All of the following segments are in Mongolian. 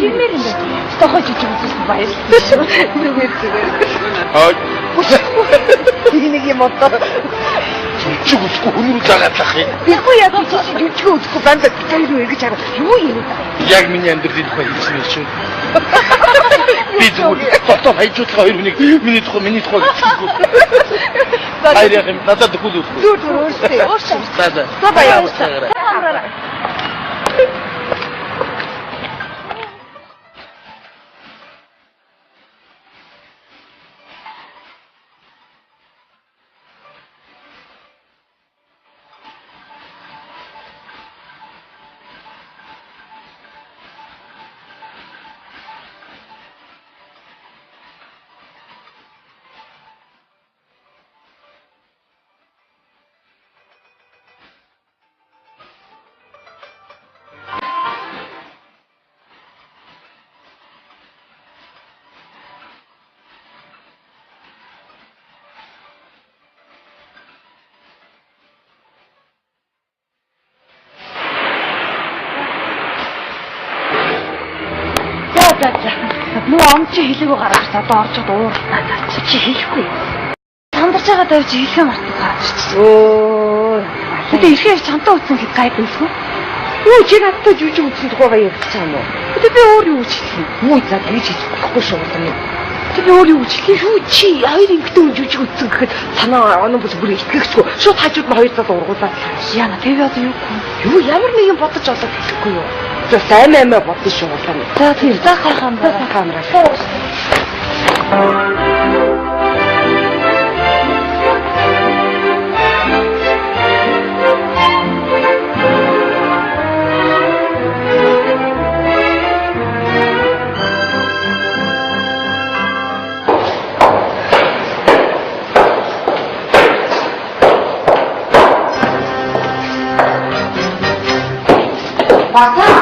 чимээр юм бэ? Стохож үзсэн баярлалаа. Зүгээр зүгээр. Аа. Нэг юм одоо жүжиг үзэхгүй хүн рүү дагадлах юм. Бигүй яг жүжиг үзэхгүй бандаа тань руу эргэж хараад юу юм бэ? Яг миний амьдралын тухай хэлсэн юм шиг. Би зүгээр хотоо хайжуулах хоёр хүнийг миний тухай хэлчихгүй. Хайр юм надад дөхөл үү. Зүгээр өөрсдөө. За баярлалаа. Нуу амч хэлээгөө гаргаж одоо орчод ууртаа чи хийхгүй. Сандарч байгаа давж хэлхээ мартах хаач. Өө. Тэгээ ихээр чамтаа утсан хэд гайд байлгүй. Юу чи надад жүжиг үзсэн тухайгаа ярьж байгаа юм уу? Тэгээ би өөр юу хийх юм? Юу за тэгж хийхгүй шүү юм. Тэгээ өөр юу хийх юм? Чи хоёр ингэдэн жүжиг үзсэн гэхэд санаа онон бүр итгэхгүй. Шууд хажууд нь хоёр цаад ургуулаад яана тэгээ одоо юу ямар нэгэн бодож олоод хэлэхгүй юу? За сайн мэмэ бодсон шүү гоо. За тийм захахан камера. Паса.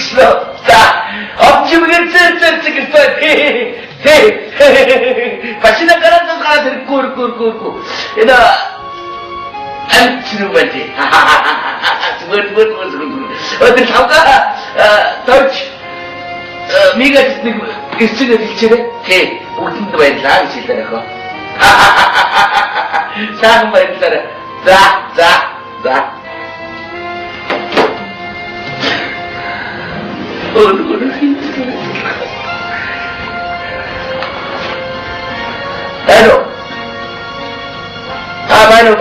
Excellent. Optimum Pasina karan kader kur. Ina antrumati. Sebut. Oke, sauka touch. Miga istiga dicere. Utin tuan lah cerita aku. Sampai cerita. Dah.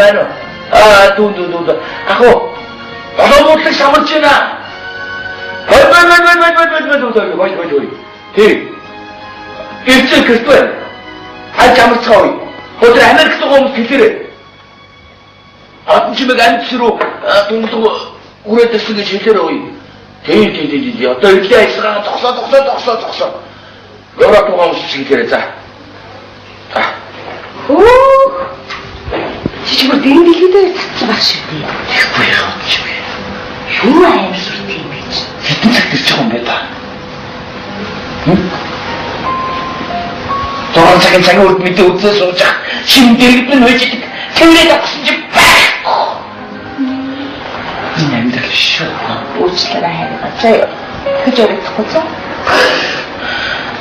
Mano. Tunggu. Aku mau tak sama cina. Wait. Hey, itu Kristen. Aja macam hotel anak itu kamu fikir. Aku cuma kan suruh tunggu. Urat tersegi cerita lagi. Hey. Atau dia sekarang taksa. Orang tu kamu fikir aja. Cuma tinggi kita termasuk. Юу аимшиг тийм гэж. Хэдэн цаг ирж байгаа юм бэ та? Тоо цагийн үед мэдээ үзээ сууж шин дэргэд нь хойж идэг. Тэврээд авсан чи байхгүй. Энэ амьдрал шүү. Уучлаарай хайргаа заяа. Гэж ярихгүй цаа.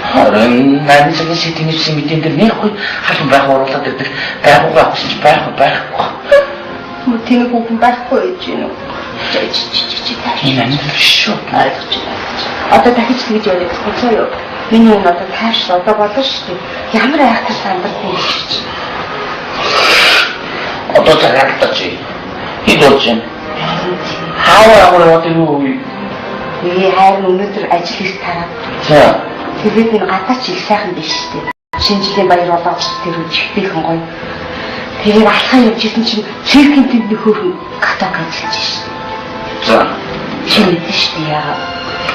Харин нань цагийн сэтгний мэдэн дээр нэг хой халуун байх оруулаад ирдэг. Байгуугаа авсан чи байхгүй. Мөн тийм хүн байхгүй гэж юм. Энэ амьдрал шүү. Одоо дахиж тэгж ярихгүй цаа. Миний энэ одоо тааш одоо болно шүү дээ. Ямар айхтар сандрал юм гэж. Одоо цагаатаа чи. Хидолж юм. Хаваа одоо юу вэ? Би хайр өнөөдөр ажил их тараад. За. Тэгээд энэ гадаач их сайхан биш шүү дээ. Шинэ жилийн баяр болооч тэр үжигтэйхэн гоё. Тэгээд алхаа явж исэн чинь циркийн тэнд нөхөр катак ажиллаж шүү. За. Чи мэдэн шүү дээ яа.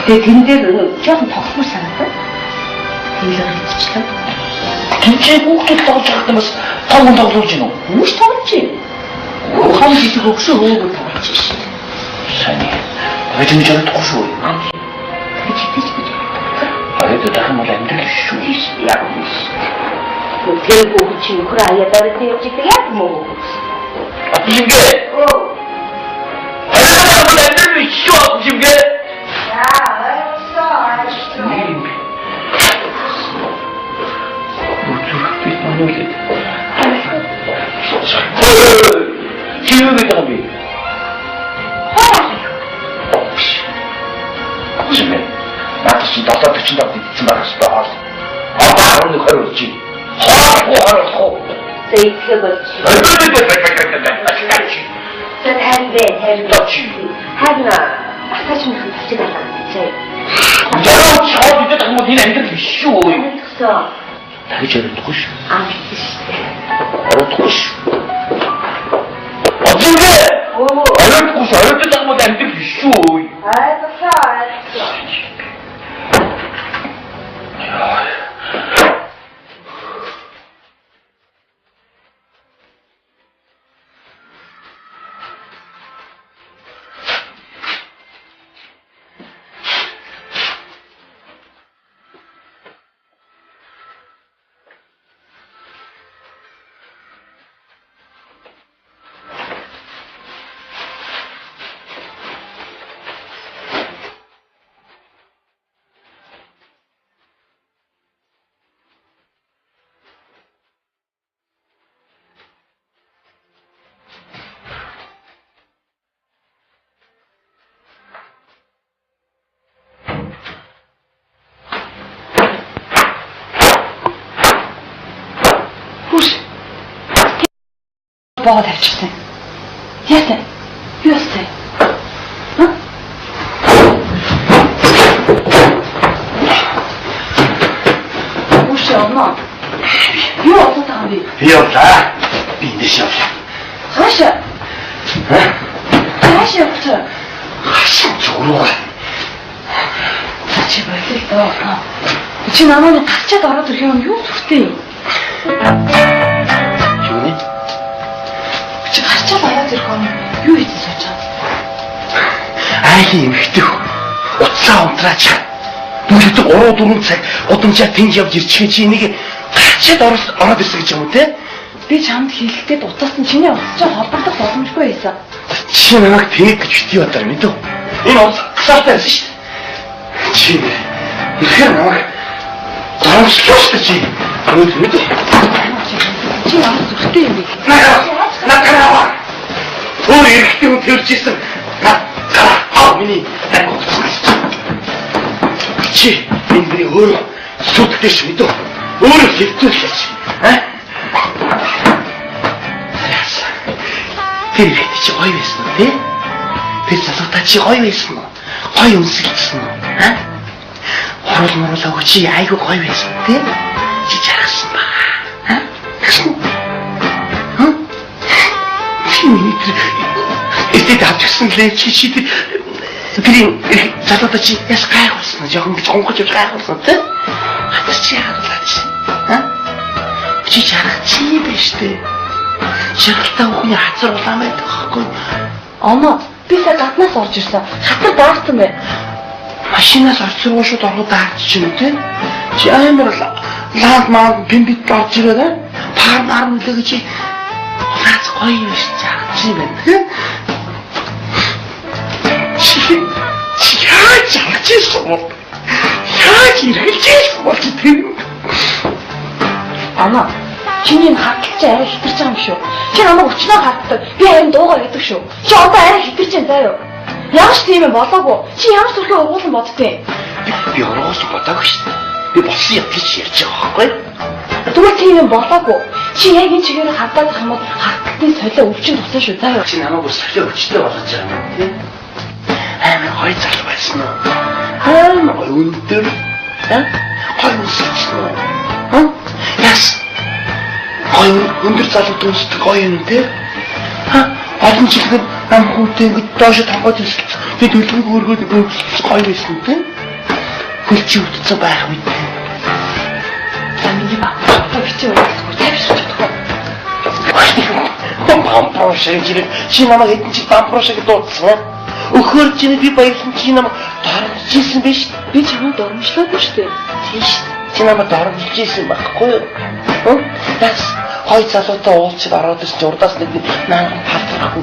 Тэгээд тэн дээр жоохон тогтмол санагдав. Тэглэр хэлчихлээ. Тэнцээ хүүхэд тоглож байгаа юм бас тоглож гин үү? Үгүй тоглож юм. Хам жижиг өгшөө хөөгөө тоглож шүү. Сайн. Тэгээд чи мэдээд тоглож шүү. Тэгээд чи тийч гэж. Арайд дахин мал амьдрал шүү. Яг юм шүү. Тэр хүүхэд чи нөхөр аяадаар тэгж идэг яг мөн. Атингээ. Арайд мал амьдрал шүү жимгээ. Чиуг гэдэг би. Чимээ. Наад чи 7:45-д идсэн байх хэрэгтэй хоол. Аа 11:20 чи. Хоол. Зэйхэ бач. За тань чи. Хагна. Атач минь хөвчөд байгаа чи. Яа чаад идэх юм энэ амьдрал биш шүү. Тэгсэн. Тагж ярихгүй шүү. Биш. Орохгүй шүү. Орохгүй так мод амьдрал биш шүү. Айдасаа. Боод авчихсан. Яасан? Юу яасан? Ушаана. Юу болоо би? Яа. Би дэш явлаа. Хаашаа? Хаашаа явчих. Хаашаа зуруу. Чи болтой доо. Чи намайг тагчаад ороод ирэх юм юу зүртэй? Юу хийх гэж байна? Ай эмхтэй. Уцаа унтраач. Бүгд 3-4 цаг удамжаа тэнд явж ирчихээ чи энийг гачаад ороод ирсэн гэж юм уу те? Би чамд хэлэхдээ утаас нь чиний уцаа холбогдох боломжгүй байсан. Чи намайг тэг гэж бити бодоор мэдв. Энэ уц гасаатай байсан шүү дээ. Чи ихээр намайг зарамшлаа шүү дээ чи. Мэдв. Чи ямар зүрхтэй юм бэ? Наа. Өөр ирэхтэй хүн төржсэн. Миний чи энэ өөрөө сүтгтэй шүү мэдв. Өөрөө хэвтүүлж Тэр чи гоё байсан уу тий? Тэр залуутай чи гоё байсан уу? Гоё өмсөлдсөн үү? Хорол морол өгч чи айгүй гоё байсан тий? Чи жаргасан ба. Тэгсэн. Чи миний эцэд авчихсан лээ чи тэр залуутай чи яс гайхуулсан жоохон гэж гонгож гайхуулсан тий? Хатар чи яагаад чи? Чи жаргах биш тий? Шаргалтай хүний хацар улаан байдаг байхгүй. Оно би сая гаднаас орж ирсэн. Хатар даарсан бай. Машинаас орцроо шууд ороод даарч чинь тий. Чи амар лаад маа бимбит орж ирээ. Пар мүлээ чи улаац гоё юм шиг чаагч юм байна тий. Чи яаж чаагч юм бол? Яаж ирэх юм бол тий. Оно чиний хатгалч арай хитэрч байгаа юм шүү. Чи намайг өчнөө хатдаг. Би харин дуугаар гэдэг шүү. Чи одоо арай хитэрч байна заа юу? Ямар ч тийм юм болоогүй. Чи ямар ч төрхөө ургуулсан боддیں۔ Би ургуулсан бодоогүй шүү. Би болсон юм гэж ярьж байгаа байхгүй. Тэгвэл тийм юм болоогүй. Чи яг энэ чигээр хадаад хамаад хатгалтын солио өвчин тусан шүү заа юу? Чи намайг өсөлтөө өвчтэй болгож байгаа юм тийм. Амар гоё залуу байсан уу? Амар өндөр. Гоё өсөлтсөн үү? Яс. Гоё өндөр залуу дүнсдэг гоё юм те. Олон жилийн амхуутай ингэж доош тонгоод өсөлт. Би төлөвийг өргөөд гоё байсан те. Хөлчи утцсан байх үед. Миний баг. Хөлчи утцсан тавьчих чадахгүй. Бамброо шиг чи намайг хэдэн чи бамброо шиг дуудсан. Өхөр чинь би баярлсан чи намайг дарамжижсэн биш. Би чамд дормжлоогүй шүү дээ. Тийш. Чи намайг дарамжижсэн байхгүй юу? Яс хой залуутай уулзч ороод ирсэн чи урдаас нэг наан хавтарах.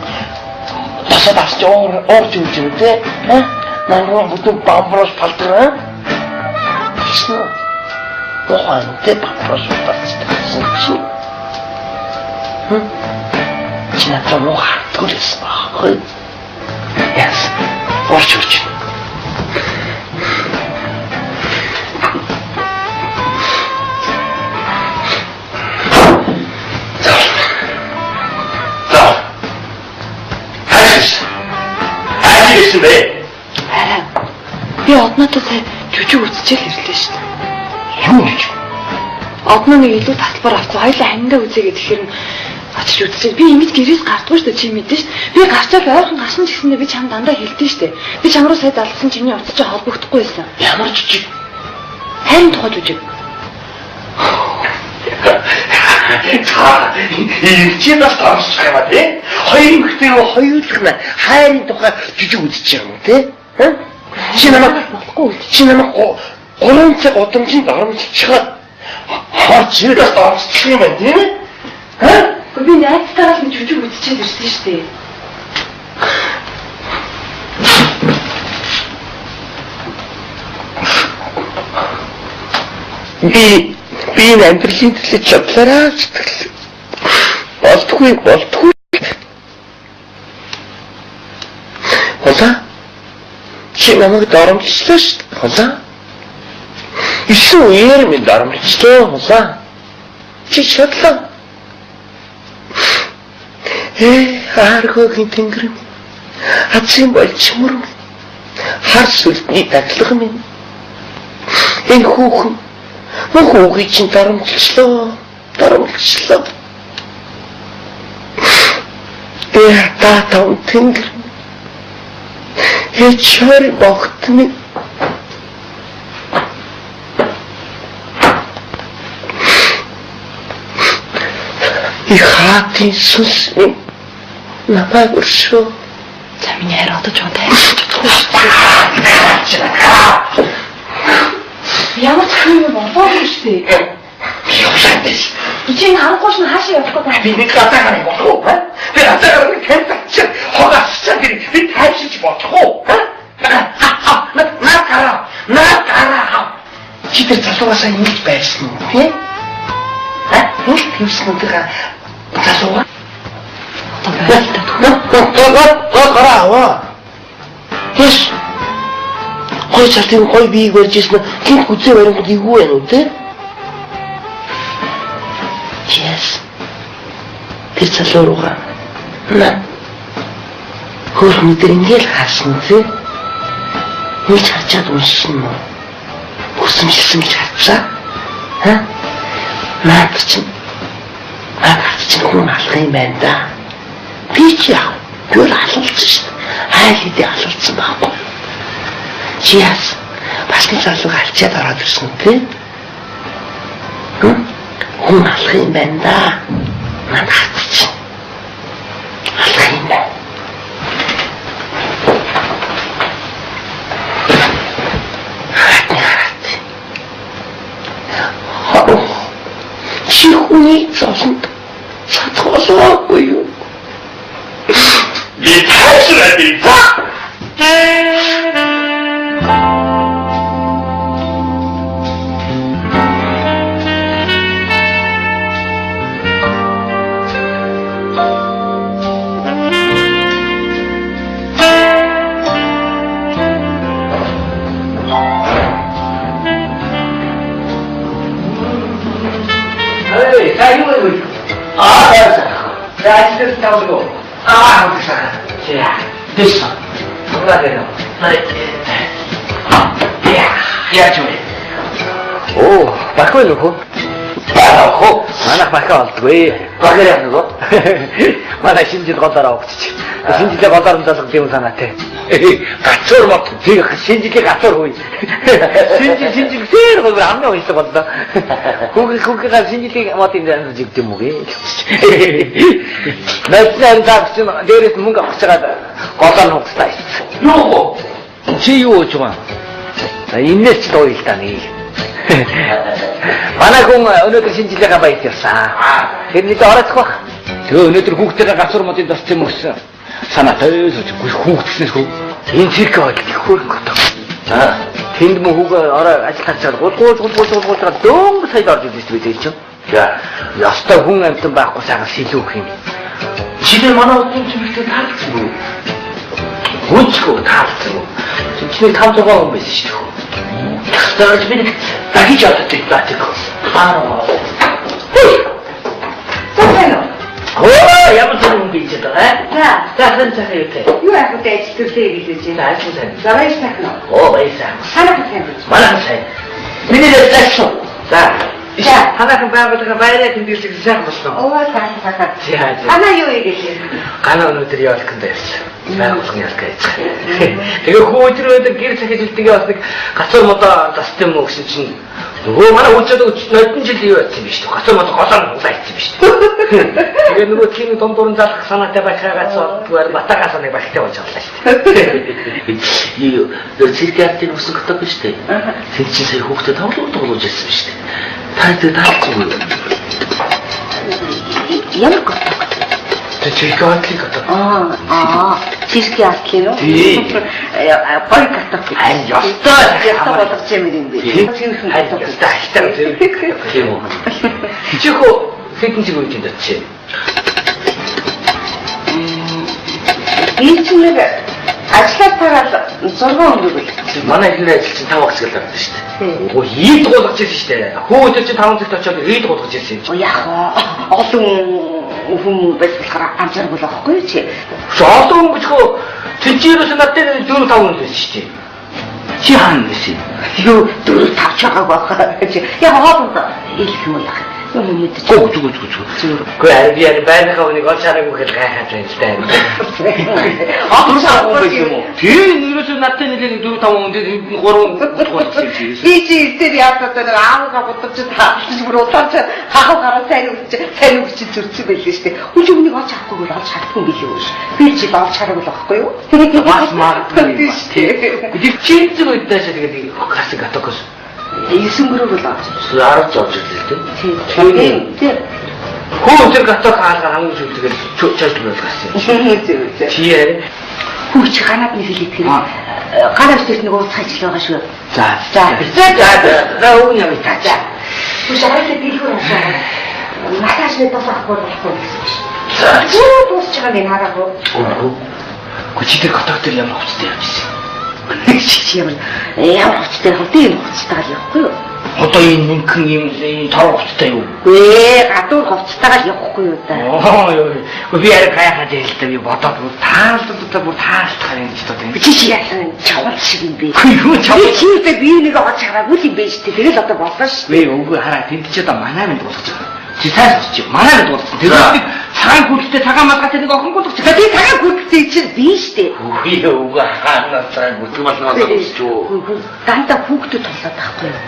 Тасаад авч уурч үгүй юм те. Наан бүтэн бамброос палтраа. Тийш нөө. Гохон те бамброос палтраа чи. Чи надад муу хатгуулсан байхгүй. Яс. Уурч. Би одноотой сая жүжиг үзчихэл ирлээ шүү дээ. Юу гэж? Одноо нэг илүү татвар авсан. Хоёлаа хандаа үзье гэхээр нь очиж үзчихээ. Би ингэж гэрээс гардгүй шүү дээ чи мэдэн шүү дээ. Би гарчаад ойрхон гашин ч гэсэндээ би чам дандаа хэлдэж шүү дээ. Би чам руу сая залсан чиний уцаж холбогдохгүй байсан. Ямар жижиг? Харин тухай жүжиг. Чи нас таамсах юм аа тий? Хоёр эмэгтэй хоёулах хайрын тухай жижиг үзчих юм тий? Чи намайг 3 цаг удамжинд дарамжчихад хаач ирээс дарамжчих юм байна тийм ээ? Би найзтайгаа нэг жүжиг үзчихээд ирсэн шүү дээ. Би амьдралын төлөө чадлаараа сэтгэл болтгүй. Хонсаа чи намайг дарамжчлаа шүү дээ. Хонсаа. Ишүү үеэр минь дарамжчлаа хонсаа. Чи шатлаа. Хааргогийн тэнгэр минь. Хацын болчмөр минь. Хар сүлтний таглах минь. Энэ хүүхэн хүүхийг чинь дарамжчлаа. Та таван тэнгэр. Чори богтны. И хатын сүс намайг өршөө. Миний харь одоо ч унтай. Ямар ч юм болоогүй шүү дээ. Явшаад биш. Чи харахгүй шин хаашаа явах гээд Би нэг гадаагаар юм болох уу? Би гадаагаар нэг тэнцэж хогаасчаа би тайшиж болох уу? Наа чи тэр залуугасаа ингэж байсан уу? Тэ? Хөөс тиймсэн үгээр залууга. Одоо байлтаа. Гараа. Тэс. Хой цартын хой биеийг барьж ирсэн хин хүзээ барингууд ивгүй байна уу те? Yes. Тэр залууга. На. Хөөс мэдэр ингээл хаасан те? Нэг харчаад уншсан уу? Өсөмжлсөн гэж харцаа. Ха? Наад чинь хүн алах юм байна да. Би ч яа. Гөр алуулсан шүү дээ. Хайл хэдий алуулсан байхгүй. Чи яас? Бас нэг залууга алчаад ороод ирсэн үү? Хүн алах юм байна да. Наад чинь алах юм байна. Чи хүний зовсонд чадхолоогүй юу? Би таашраад ирсэн. Gracias, Tauro. Ah, 됐어. 누가 되나? 야, 좀. 오, 바꿔 놓고. 바꿔. 만약 바꿔왔고요. 바꿔야 하는 거? 만약 신지도 건다라고 그치. 신지대 건다는 자석 때문에 산한테. 가짜로 막, 제가 신지께 가짜로. 신지, 새로 그걸 한 명 있었거든. 거기가 신지께 맞던데, 지금 뭐게. 며칠 잡지 마. 내일에서 뭔가 확실하다. 거단 혹시다 있어. 요거! 지요, 좋아. 인내스도 일단이. 만화공 어느들 신지대가 봐 있었어. 그러니까 알았고. 저 어느들 국대가 가서로 못된 다스 제목이었어. 산하터에서 국대에서 인치가 어떻게 그런 것도. тэнд мөхөг орой ажиллаж чад гол дөнгө сая орж ирж байсан ч тийм. Ястай хүн амтан байхгүй сайхан сэлүүх юм. Чиний манай удаа чимэгтэй таалцсан уу? Хүчгүй таалцсан уу? Чиний 5-6 хүн байсан шүү дээ. Ястай би нэг дагиж яваад байдаг. Аа. Оо, ямар ч юм биш дээ. За, цахаа юу те. Юу яах вэ? Ажиглуулъя гэж байна. Ажиглуулъя. За, баярлалаа. Оо, баярлалаа. Санаа сайн. Манай сайн. Миний л зашгүй. За. За, ханахан байгууллага баяраа тэмдэглэж сайхан болсон. Оо, сайн. За. Анаа юу игэлээ? Ганаа өнөөдөр явах гэж байсан. Байгууллагын ялах гэж. Тэгээ хөөдрөөд гэр захижилтгээ бас нэг гацар модоо застсан мө гэсэн чинь нөгөө манай үчээд нодон жил юу байсан биш үү? Гацар модоо голоор нуглаа хийсэн биш үү? Тэгээ нөгөө тийм дундуурн залах санаатай байхаагаас зүгээр батагаас нэг бахтай болж байгаа шүү дээ. Юу циркатын усан гэдэг биш үү? Тэр чинь сая хүүхдэд тоглож ирсэн биш үү? Таалцгүй. Ямар гот? Циркатын гэдэг. Циркатын юу? Парк гэдэг. Ястаа болох юм бэ? Ястаа тийм үү? Чихо хэдэн жиг үйд энэ чи. Ийчнэг ажлаар тараад 6 өндөр бол. Манай ихний ажил чинь 5 багц гэлээ байна шүү дээ. Оо ийд гуулгаж ирсэн шүү дээ. Хөөдөд чинь 5 цагт очиод ийд гуулгаж ирсэн юм чи. Яг олон хүн байсаар анзаарах болохгүй чи. Олон хүн гэж хөө тэнцээрээс надад 4-5 хүн байсан шүү дээ. Чи хаана байсан? Юу 4-5 чагаа байх. Яг хоолнд илэх юм яах. юм мэдэж. Зүг. Гэхдээ би яг байнахаа үнийг олж хараагүй гэж гайхаж байна л да. Дөрөв юм уу? Тэр нэрээс надтай нэлээд 4-5 хүн дээр 3 болсон юм шиг. Би чи тэр яатаад нэг аавгаа бодож таалж бүр удаач хахав гараа сайн үгч зөрчсөн байлээ шүү дээ. Хүн ч үнийг олж харахгүй бол олж чадахгүй билээ үү? Би чи олж хараагүй л байхгүй юу? Бас магадгүй шүү дээ. Би чи зүг өдөөс тэгээд хас гатокос. 9 гөрөг бол олж. 10 жоо ирлээ тийм. Тийм. Хөө тэр гаток хаалга хамгийн зүйл тэгээд чойж болгосон. Чи яа? Хүүч ганаад нэг хэлээд тэр ганаад тэр нэг ууц ажил байгаа шүү. За өө юм та. Хүүч арайтай дэлгүүр асаа. Масаж нэдээс авахгүй байхгүй гэсэн чинь. За. Юу дуусч байгаа юм хараагүй. Чи тэр гаток дээр ямар хувцтай явжсэн? Чи ямар хувцтай явах тийм хувцтайгаар явахгүй юу? Одоо энэ мөнгөн юм тор хувцтай юу? Гадуур хувцтайгаар явахгүй юу та? Би яг гайхаад ял та би бодоод бүр таалдах юм ч одоо. Чи яасан чавал шиг юм бэ? Юу чавал? Чи үүтэй би нэг олж хараагүй юм бэ шүү дээ. Тэгэл одоо болно шүү. Үгүй хараа тэнд ч одоо манай мэд болгож байгаа. Чи сайн чи манай мэд болгосон. Тэгээд цагаан күлтэй цагаан малгайтай нэг охин болгож байгаа. Тэгээд цагаан күлтэй чинь би шүү дээ. Үгүй хаана цагаан күлтэй малгай болгож юу? Дандаа хүүхдүүд толоод байхгүй юу?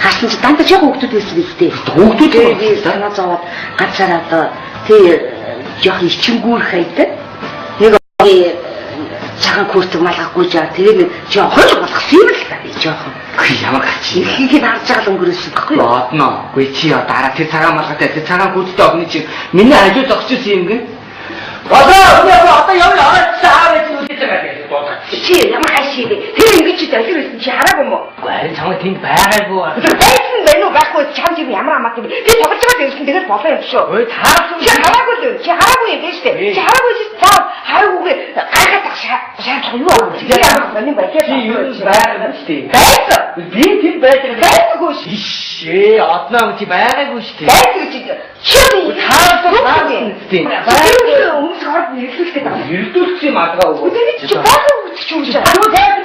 Хаасан чи дандаа яг хүүхдүүд байсан биз дээ. Хүүхдүүд би санаа зовоод ганцаараа одоо тий жоох ичингүүр хайдаг. Нэг цагаан күртэг малгахгүй жаа тэгээ нэг жоохон л болгосон юм л та би жоохон. Ямар гачи. Ихийг харж байгаа л өнгөрөөсөн баггүй юу? Одно. Гүй чи дараа тэр цагаан малгайтай тэр цагаан күрттэй огны чи миний хажуу зогсчихсон юм гээ. Одоо яваа цаавч үлдэж байгаа гэж бодож. Чи ямар хашиг вэ? Тэр ингэж чи далгэр байсан чи хараагүй юм уу? Үгүй харин чамд тэнд байгаагүй. Байсан байх уу байхгүй чамд юм ямар амаа тийм. Би тоглож байгаа байсан тэгээд болоо юм шүү. Ой таарсан. Чи хараагүй л чи хараагүй юм биш үү? Чи хараагүй чи цаа хараагүй гайхаад шаардлага юу аа? Би ямар сони байхээ. Чи юу байгаагүй шүү дээ. Байсан. Би тэнд байдаг. Байгаагүй шүү. Ишээ одноо чи байгаагүй шүү дээ. Байгаагүй чи. Чи таарсан тийм. Өмнөс хорд нэрлүүлдэг байна. Ирдүүлэх юм адгаа уу? Чи байгаагүй чи юу ч. Юу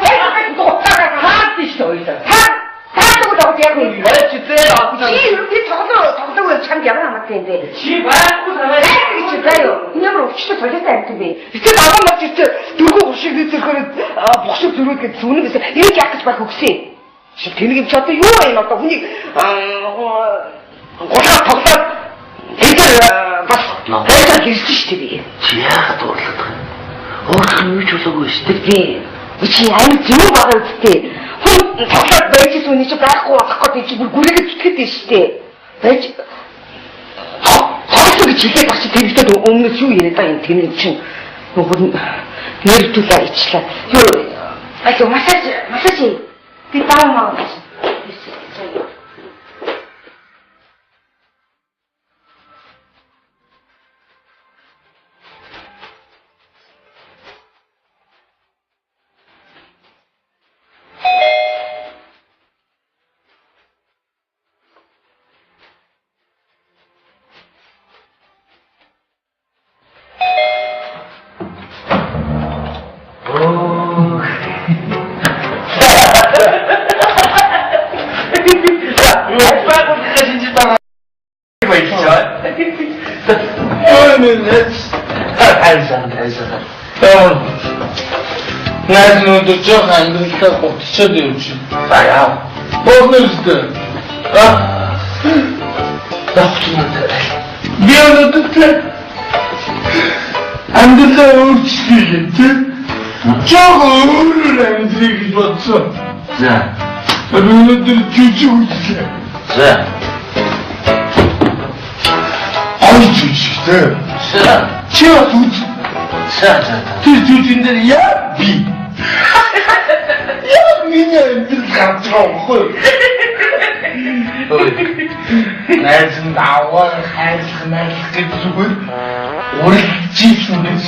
байгаагүй таард шүү дээ. Таадаг л яг юм. Чи тэр одноо. Чи би тоглоо чамд ямар амттай юм бэ? Чи байхгүй намайг чи заяа. Ямар өвчтөд толиотой амт юм бэ? Тэгэхээр аваа мод чи дөрвөн гушиг зөрхөр бухшиг зөрүүд гэж зүнэ гэсэн. Энийг яах гэж байх өгсөн. Чи тэнийг юм ч одоо юу вэ одоо хүнийг гулаа тоглоод тэр бас найзаа хэлсэн шүү дээ. Чи яагаад дуурлаад байгаа юм? Өөрөөр нь юу ч болоогүй шүү дээ. Би чи амар зүг байгаа үстэй. Хүн тоглоод байж сүний чи байхгүй болох гэдэг чи бүр гүрээгээ зүтгэд дээ шүү дээ. Байж хоолой гэж хэлээд багч тэрэгтэй өмнөөс юу яриад байгаа юм тэр чинь нөгөө нэртүүлээ ичлээ. Юу айгүй масаж би таамаа гэж. Найз нь жоох амьдралаа готчод юм чи. За яа. Богностой. Би өнөдөлтэй амьдралаа өөрчлөе тийм. Жоох өөрөөр амьдрыг гэж бодсон. За. Өнөдөл жижиг үстэй. За. Жижигтэй. За. Чи үз. За. Тэр жүжиндэр яа би. Яа миний амьдрал гацроохгүй. Найз нь даваа хайрлах гэж зүгээр урилжсэн гэж.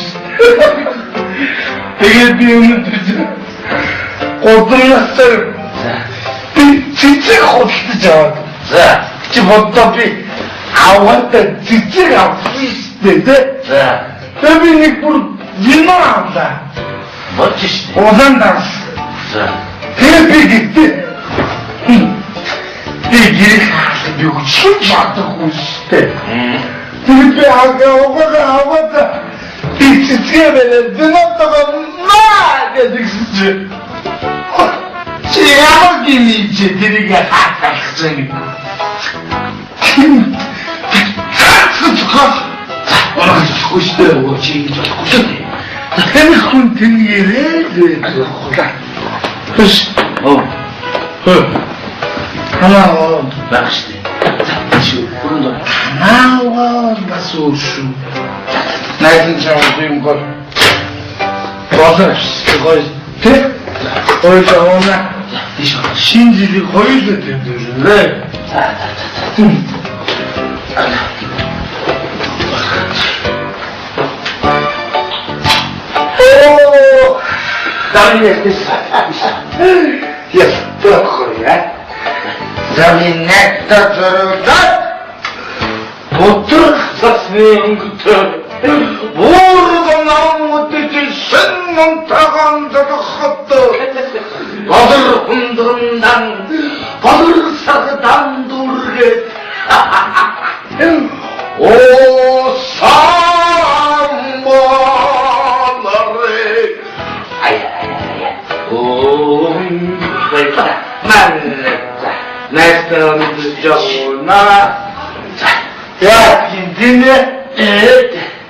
Тэгээд би өнөдөр гудамнасаа би цэцэг худалдаж аваад. За. Чи боддоо би аваад цэцэг авчихсан дээ. За. Би нэг бүр вино авлаа. Болж штэ. Улаан даас. За. Тэр би гэдэг. Би гэрээ би өгч 참 잘하고 싶대. 그렇게 아까워가 이 시스템에는 눈앞다가 막 해득시지. 제약이 이제 드리가 하다그저니까. 오늘 주고 싶다고 지금 자꾸 싶네. 핸드폰 등기를 그랬어. 하나 낚시대. 지금 그런 거 하나와 마소수. 나이든 참 지금 걸. 와서 거의 돼? 거기서 오나 신집이 거기서 된다는데. 오, 나는 됐어. 야, 또 그래? 저기 넥터 들어가. 못 들었었으니 모르고 나온 못되지 생명 타간다고 헛다. 버들 흔든단 버들 사그단 두르게. 오 삼번아래 아야야야 오 그랬다 말했다 넥터 늦었구나. 야, 김진네?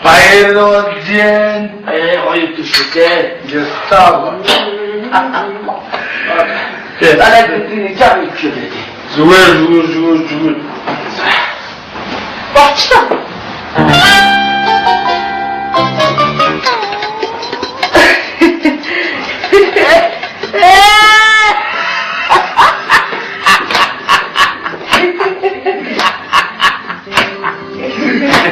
바이로젠. 어이, 두시게. 이제 스타고. 그래, 나는 그 짱이 키워야 돼. 죽을. 빡치다!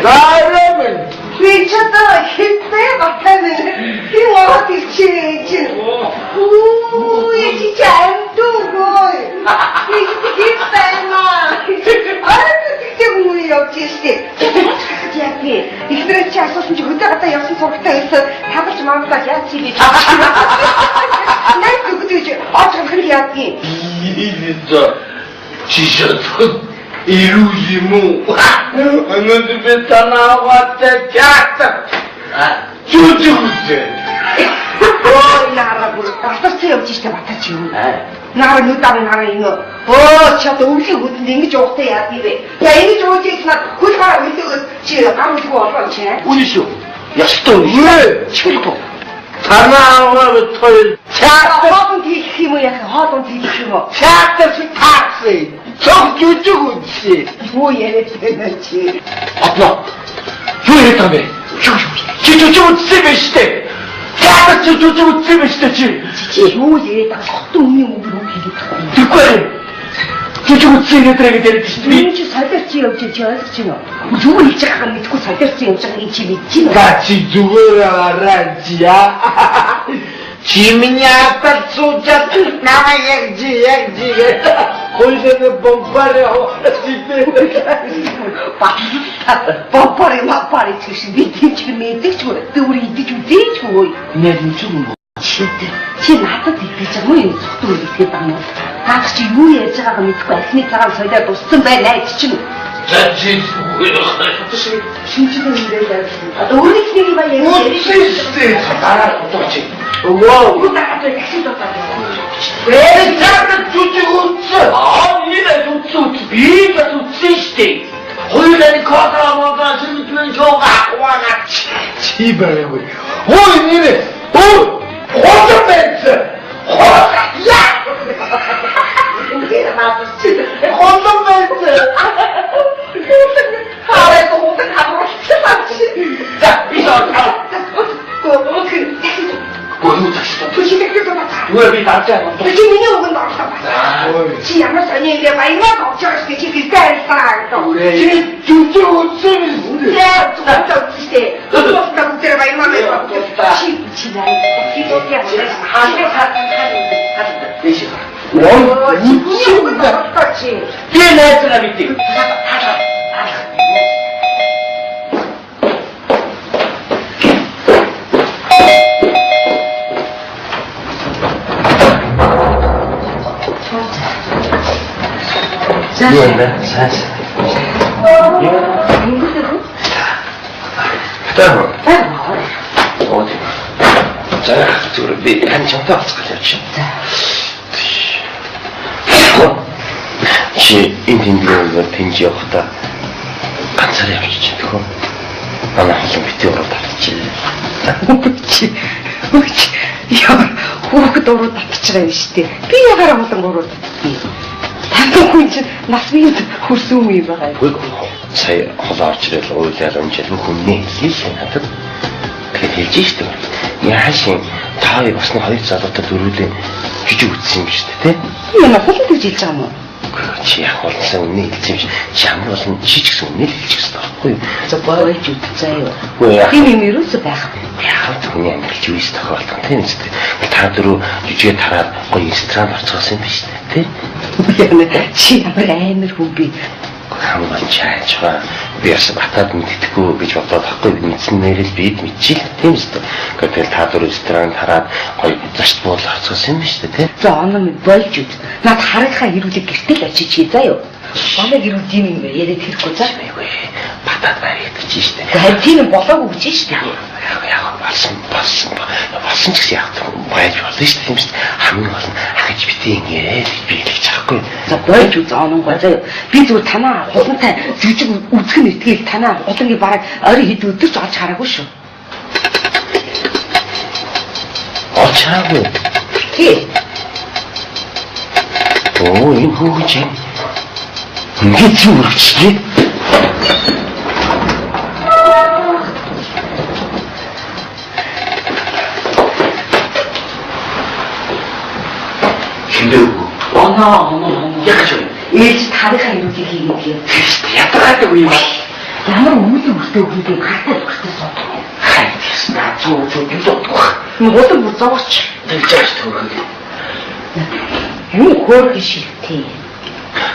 나라면 미쳤다. 힘내 막하는 힘와 뒤치지. 오, 이 진짜 안 두고. 이 힘내나. 아이고, 그때 뭐이 역지시. 자기 이들은 자소서 좀 왔다 갔다 여섯 소리다 해서 다들 좀 안까지 집이. 날 그것도 이제 참 그렇게 하기. 진짜 지셨던 이루지 뭐. 어느 집에 다 나왔다 잤다. 쪼쪼대. 나라 나도 지시다 맡았지. 나라 누다는 나라 이거. 저도 음식 같은 데 이게 좋대야 비베. 야 이게 좋지 있으나 그 사람 이거 지금 아무 주고 어떻게? 어디시오? 야 식당 왜? 치고 다 나와면 털. 화동 뒤 힘이야. 화동 뒤 힘. 잤다시 탁시. 저 쪼쪼지. 뭐얘네 되는지. 아빠, 왜 이랬다며? 저쪽은 쌤의 시대. 잤다 저쪽은 쌤의 시대지. 뭐얘 다 속동이 오기로 비슷하고. 듣고 해. 저쪽은 쌤애들에게 되는 시대. 민주 살뜰지 없지 저지노. 누구 입자가 믿고 살뜰지 없지 이 집이 지노. 같이 누구라 알았지야? 지민이 아빠 소자 나와 얘기지. 거기서는 bombareo 집에 뻔뻔해 막발이 즉시 밑에 죽어 또 우리 이때 좀 대주고 내 눈쪽은 뭐 지 나도 뒤에서 뭐 속도를 이렇게 방어 같이 유에 자가 믿고 했으니 사람 설대 또 쓴배 내 지금 자칫 신주는데 또 우리 기능이 봐 얘는 어찌 나라고 또지 와우 나도 약속했다 왜 자꾸 쭈쭈고 아니래 쭈쭈 비가 쭈찌시대 홀다니 거다마가 슬픈 조가 와가 집에 왜 어이니래 호전벤츠 야 이게 맞아 호전벤츠 아래도 호전 가보고 싶지 자 이거 뭐 자식도 부시대들도 맞아 왜 남자야 부시민이 오건 나왔다 맞아 지양을 써니래 마이마 걱정할수 있지 그 쌀쌀도 그래 쭈쭈 쌤이 야 진짜 지대 너도 국제를 마이마에서 지나이 기도게 하네 하는데 내시가 이분이 똑같이 얘내 사람이 있지 자자 өнгөрсөн. Хатаа. Аа. За зүгээр би хан чамтай олцох гэж явж байна. Чи энэ тэмдэглэл тэнж явахдаа ганцаар явчих чинь төхөө. Манай хол битээ уруу татчих. Яа, хүүхэд уруу татчихгаа юм шүү дээ. Би ягараа болон уруу татчих. Тантай хүн чинь нас минь хөрсөн юм байгаа. Сая хол орж ирэл уйлаар өнжил хүмүүний хэлсэн надад тэгээд хэлж штеп. Яашин таавыг басны хоёр залуутай дөрүүлээ жижиг үтсэн юм шүү дээ, тий? Яна хол гэж хэлж байгаа юм уу? Чи яг болсон үнэ хэлсэн юм шиг ямар болон чи ч гэсэн үнэ хэлчих хэрэгтэй байхгүй юу? За боёж үтцээ юу. Үгүй яа. Тийм юм ерөөсөө байх. Яг түүний амжилт юу их тохиолдсон тийм үстэй. Та дөрөв жижиг тараад гоё ресторан орцгоосон юм биш үү, тий? Яна чи ямар амар хүн би. Хамгаан чаачгаа би ясаа батад мэддэхгүй гэж бодоод байхгүй мэдсэн нэрэл бид мэдчихэл тийм үстэй. Гэтэл та дөрөв ресторан тараад гоё зочд буудал орцгоосон юм биш үү, тий? За оноо боёж үт. Над харахаа ирүүлэг гэртэл очиж хий заа юу. Манай гэр үл юм яриад хэрэггүй заа. Айгүй батад баригдаж штэ. Харин тийм болоогүй гэж штэ. Яг болсон ч гэсэн яг байж болно штэ тийм штэ. Хамгийн гол нь ахиж битээ ингээд би хэлж чадахгүй. За боёж үт ононгоо заа юу. Би зүгээр танаа хулантай жижиг үзэх нь итгэл танаа хулангийн бараг орой хэд өдөр ч олж хараагүй шүү. Олж хараагүй. Тий. Оо энэ хүүч юм. Ингээд юу болчихлээ? Хиндэв. Оноо. Яг ч юм. Ээж тарихаа юу хийгээд юм. Ятгаад үгүй юм. Ямар үүдэн өртөө хүнтэй хатаа өгсөн сууд. Хайс наа зүү юу дутгах. Нуудан бүр зовооч. Дэлжээж төрөх. Юу хөөх шилтээ.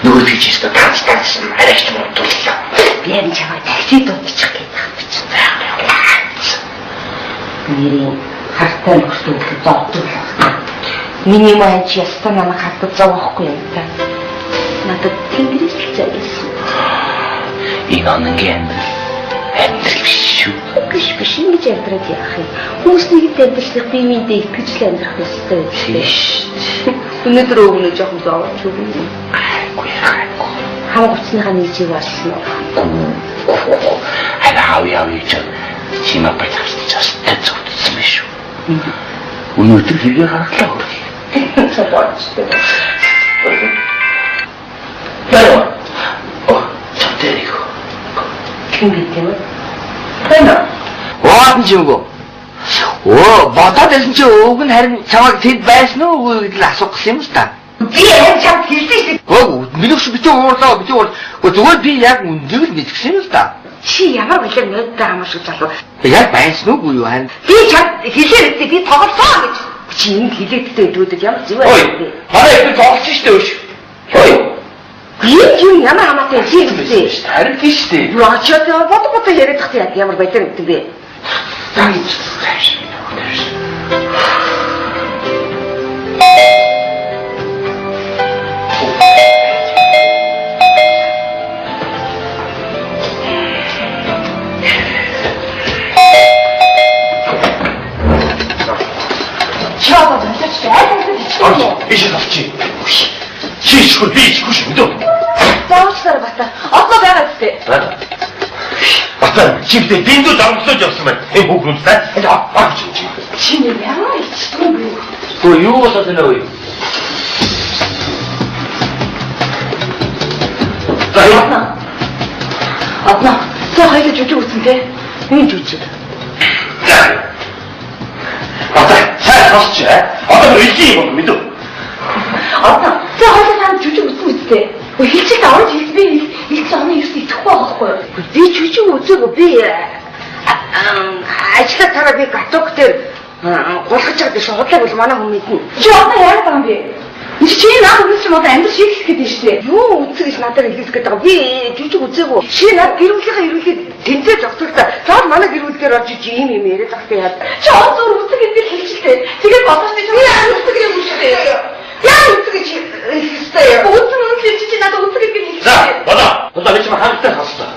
Нөгөө тийчээс таацсан арайч модуллаа. Би энэ чамаа такси дуудчих гээд байна. Нэрийн хартаа өгсөн зовдуулах. Миний маань ч ястаа намайг хатад зовоохгүй юм та. Надад тэнгэрээс л зайсан. Энэ ононгийн амьдрал биш шүү. Биш ингэж амьдраад яах юм. Хүмүүснийг амьдралыг биеиндээ итгэж л амьдрах ёстой биш. Өнөөдөр өгнө жоохон зовооч юу. Айгүй. Хамаг уцсныхаа нэг чиг болсон уу? Яа ч чимээ баччихсан зөвдсөн биш шүү. Өнөөдөр хэрэг харахлаа хөрх. Цаадчтай. Яа. Чамтерийг. Ким гэдэг вэ? Тэна. Ваад чимгөө. Бодоод байсан чи өвг нь харин чамайг тэд байсан уу үгүй гэдэл асуух гэсэн юм л та. Би энэ чамд хэлсэн шүү. Минийш битүү уурлаа. Зүгээр би яг үндэг л мэдсэн юм л да. Чи ямар билээ нөдөө амар шиг залуу. Яг байсан уугүй юу харин. Би чамд хэлээд би тоглосон гэж. Чи энэ хэлээдтэй өдөөд ямар зүг байна. Ой. Хараа би тоглож штэ өш. Ой. Юу ямар хамаатай чи хэлсэн. Харин тийш дээ. Юу ачаад бод яриад тахт ямар байдлаар гэдэг бэ? Чаава болчихсон. Ишээ авчи. Чичгүй би чичгүй шүү. Заавчсаар бата. Одоо байгаа зү. Бата чивдээ дэндүү давмслаж явсан байна. Энэ хүүхнүүдтэй. Чи яа ичсэн бэ? Гөө юу болоод байна вэ? Адна. За хоёул жүжиг үзсэн те. Юу жүжиг? Сайн сонсч одоо үлдээ юм мэдв. Адна. За хоёул тань жүжиг үзсэн үстэй. Хэлчихээ аваад хэлсэн би хэлсэн оноо юус идэхгүй байхгүй. Би жүжиг үзээгүй би ажлаа тараа би гаток дээр гулгаж байгаа биш худлаа бол манай хүн мэднэ. Чи одоо яах юм бэ? Чи наад үгүй ч одоо амьдрал шийдэх гээд байна шүү дээ. Юу үзэх гэж надад хэлэх гээд байгаа. Би жүжиг үзээгүй. Чи над гэрүүлийнхаа ерөнхийд тэнцээ зогсоолаа. Заад манай гэрүүлгээр орж иж ийм яриад байгаа юм яа. Чи он зур үзэх гэдэг хэлчихлээ. Тэгээд бодож чи яа үзэх юм шүү дээ. Яа үзэх гэж хэлсэн. Үзэн үнэлж чи надад үзэх гэдэг хэлчихлээ. За, бодоо. Одоо би чамд хамттай хаалцлаа.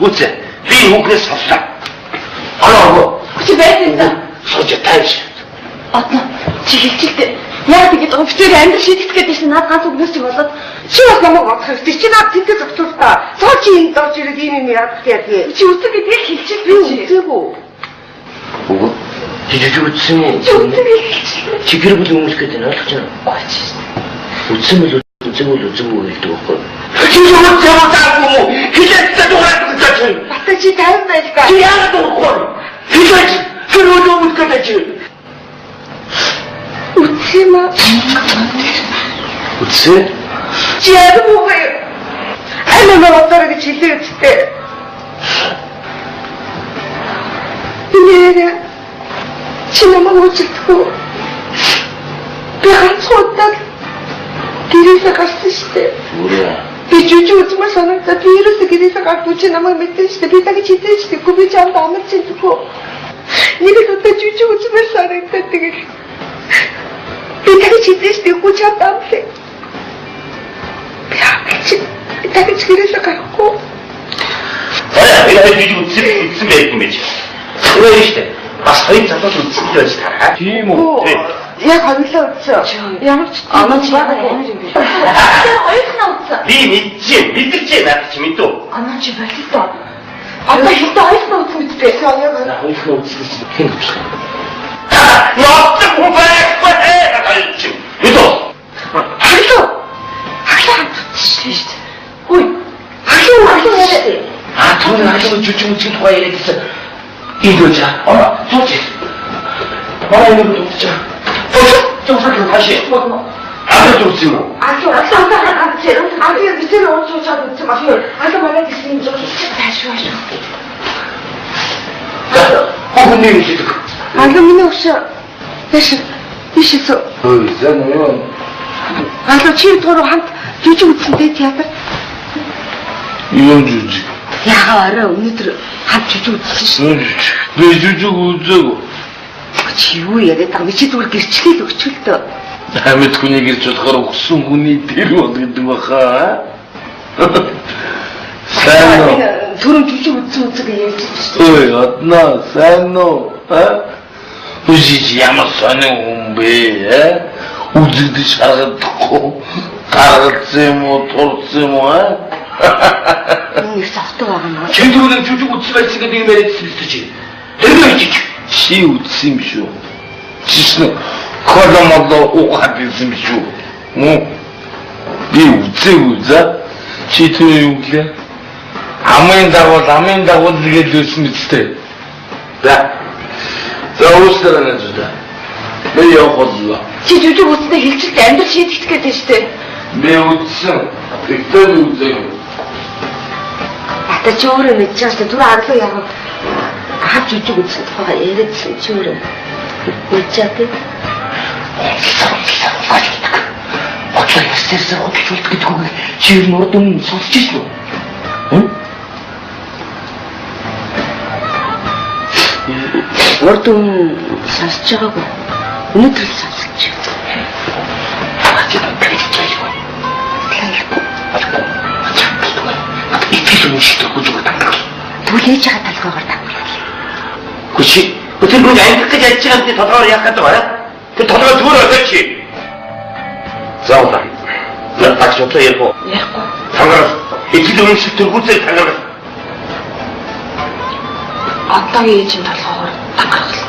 Үгүй. Би хүүхнээс сонслоо. Алаагүй. Чи байсан. Сууж тааш. Одно чи хэлчихлээ. Яа тэгээд офицер амьдрал шийдэх гээд байсан над ганц өгнөөс чи болоод чи бас намайг бодох хэрэгтэй. Чи над тэнтэй зогтуул та. Цоо чи энд орж ирээд ийм яах вэ? Чи үсэг гэдгийг хэлчихлээ. Би үсээгүү. Үгүй. Чи жижиг үтсэн юм. Чи үсэг хэлчихлээ. Чи гэр бүл өмөлөх гэдэг нь ойлгож байна уу? Гооч. Үтсэн бол үзэмгүй хэлдэг байхгүй. Чи юу заагүй юу? Хилээд дуурайд гэж байна. Бата чи тайван байлгаа. Чи яагаад дурахгүй? Хилээд гэр бүл өмөлөх гэдэг чи. Үсэм аа. Үтсэн? Чи яагаад муугай? Аймаа бодороо гэж хэлээ үстэй. Нэрэ чи намайг уучлахгүй. Би ганцхан гэрээсээ гарсан штэ. Үрээ. Би жижиг үзмэр санагдаад би ерөөсөө гэрээсээ гардаг чи намайг мэдэн штэ. Би дахиж хитэн штэ. Би чамд амарч чадахгүй. Нэг удаа жижиг үзмэр санагдаад тэгээд би дахиж хитэн штэ. Би чамд амарч. Би дахиж гэрээсээ гарахгүй. Аа, би үзсэн байх юм биш. Үрээ штэ. Бас хоёр залуу үзсэн байж таараа. Тийм үү? Яг хоёулаа үзсэн. Ямар ч Анаач яагаад ямар юм бэ? хоёулаа үзсэн. Би мэдчихэж байна чи мэдв. Анаач болтой. Одоо хитэ хоёулаа үзсэн үстэй. Хоёулаа үзсэн чи хэн гэж байна? Яагаад хүүбэг чи? Мэдв. Хаглаа үзсэн шүү дээ. Хүй. Хаглаа яриад. Хаглаа жижиг үзэх тухай яриад гэсэн. 이거자, 좋지. 이거 좋지. 좀 살짝 다시. 아주 좋지 뭐. 아주 밑에는 어쩌고 저쩌고 마셔. 아주 말해 드시는 좀 다시 와줘. 호구님이 지금. 아주 민호 없어. 다시 있어. 저는 아주 치료토로 한 요즘 웃은데 театр. 이건 주지. 야가 알아 오늘들 한 주주 웃으시. 내 주주고 어쩌고. 지우야 내가 미치도록 길치게 өгчлөө. Амьд хүний гэрч болохоор өгсөн хүний тэр бол гэдэг баха. Сайн уу? Түрэн жижиг үзэг ярьж байсан. Ой, одноо сайн уу? Үжиж ямар сонин хүн бэ? Үзэгдэж харагдахгүй. Гаргалсан юм уу, турсан юм уу? Нэг завтай байгаа нь. Чин түрүүн жижиг үзсэн байсан гэдэг юм яриадсан биз чи. Тэр жижиг. Чи үзсэн юм шүү. Чишнэ. Холомоло ухаад ирсэн шүү. Би үзээгүй за. Чи тэр юу гэлээ? Амын дагуул тэгээд лөөсөн мэт. За. За уустараа нэ зүдэ. Би явууллаа. Чи жижиг үзсэндээ хэлчихлээ амьдрал шийдэх гэдэг шүү дээ. Би үзсэн. Тэгтээ үзээгүй. Ата чи өөрөө мэдж байгаа шүү. Түр аглуу яг хав жижиг үзсэн тухай яриадсан чи өөрөө мэдж байгаа. Очлоо ясэрсээ очлуулт гэдэг үг чи юу нурд өмнө сонсч ирсэн үү? Урд өмнө сонсч байгаагүй. Өнөөдөр л сонсч байна. Түлээж байгаа талхайгаар тагварлаа. Хүчи. Тэр хүн амьдрах гэж ярьж байгаа юм толгоор яах гэдэг вэ? Тэр толгой зүгээр өдөөч. Заавал. Наа чөтөө ярих. Ярихгүй. Тангараа ичил өмшиг төргүүцээ тангараа. Одоогийн ээжийн толгойгоор тагварлаа.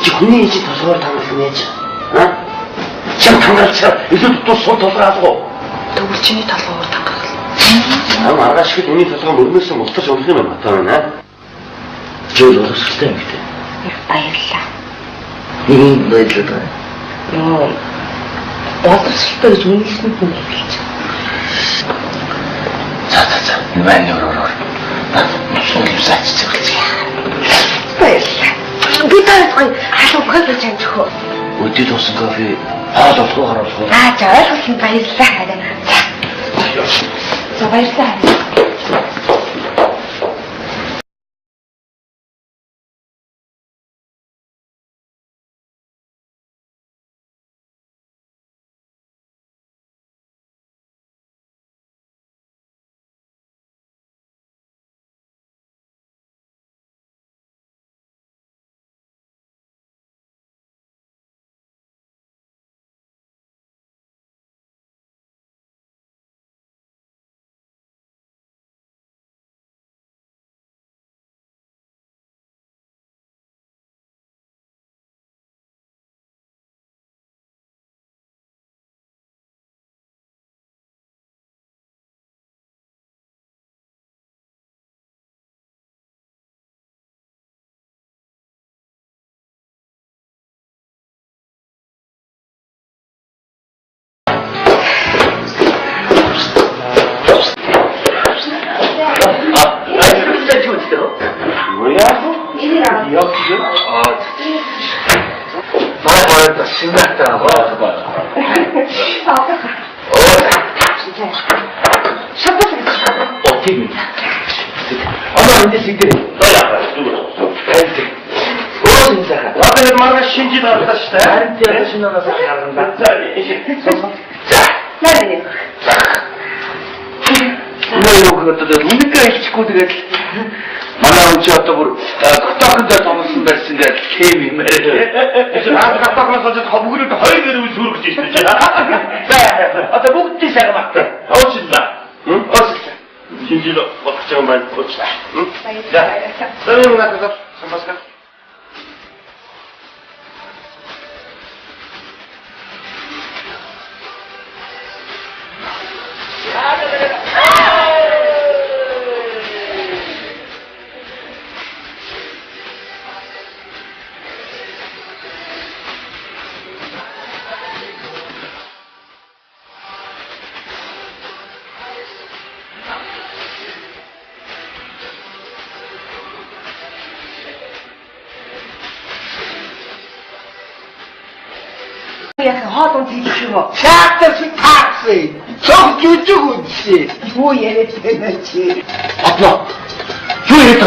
Чи хүний ээжийн толгойгоор тагварлах нь яаж? Чам тангарчаа илүү тус сул толгой алгуу. Тэгвэл чиний толгойгоор тагварлаа. Маргааш хэд миний толгой мөрнөөс мултаж унах юм байна байна. Жил уусгалтай юм гэдэг. Баярлалаа. Ийм байдлаа. Боловсролтой гэж үнэлсэн хүн хэлж байгаа. За. Нэмэн өрөөр. Суулж заачих. Баярлалаа. Би таагүй халуун кофе чамчихоо. Өдөрт уусан кофе хаалуулахгүй харуулах. За ойлгосон баярлалаа. За баярлалаа. Bayağı sinirler 어떻게 아마 이제 지금 나한테 말가 신지 나왔다 시다. 나한테 신나서 가는다. 자, 나는 이거 그것도 우리가 식구들이 만나면 지었다 보러 그따근데 담았습니다 진짜 게임이 말이야. 이제 나한테 갖다 가서 저 거북이를 더 해내는 소리 듣지. 자, 어때 목뒤 새가 맞대. 어신다. 응? 어신다. 진실로 어쩌면 고치다. 응? 자, 너는 나가서 선봤을까? 하던 뒤집어. 샤크스 탁스 정규주군씨 뭐에 되는지. 아빠, 왜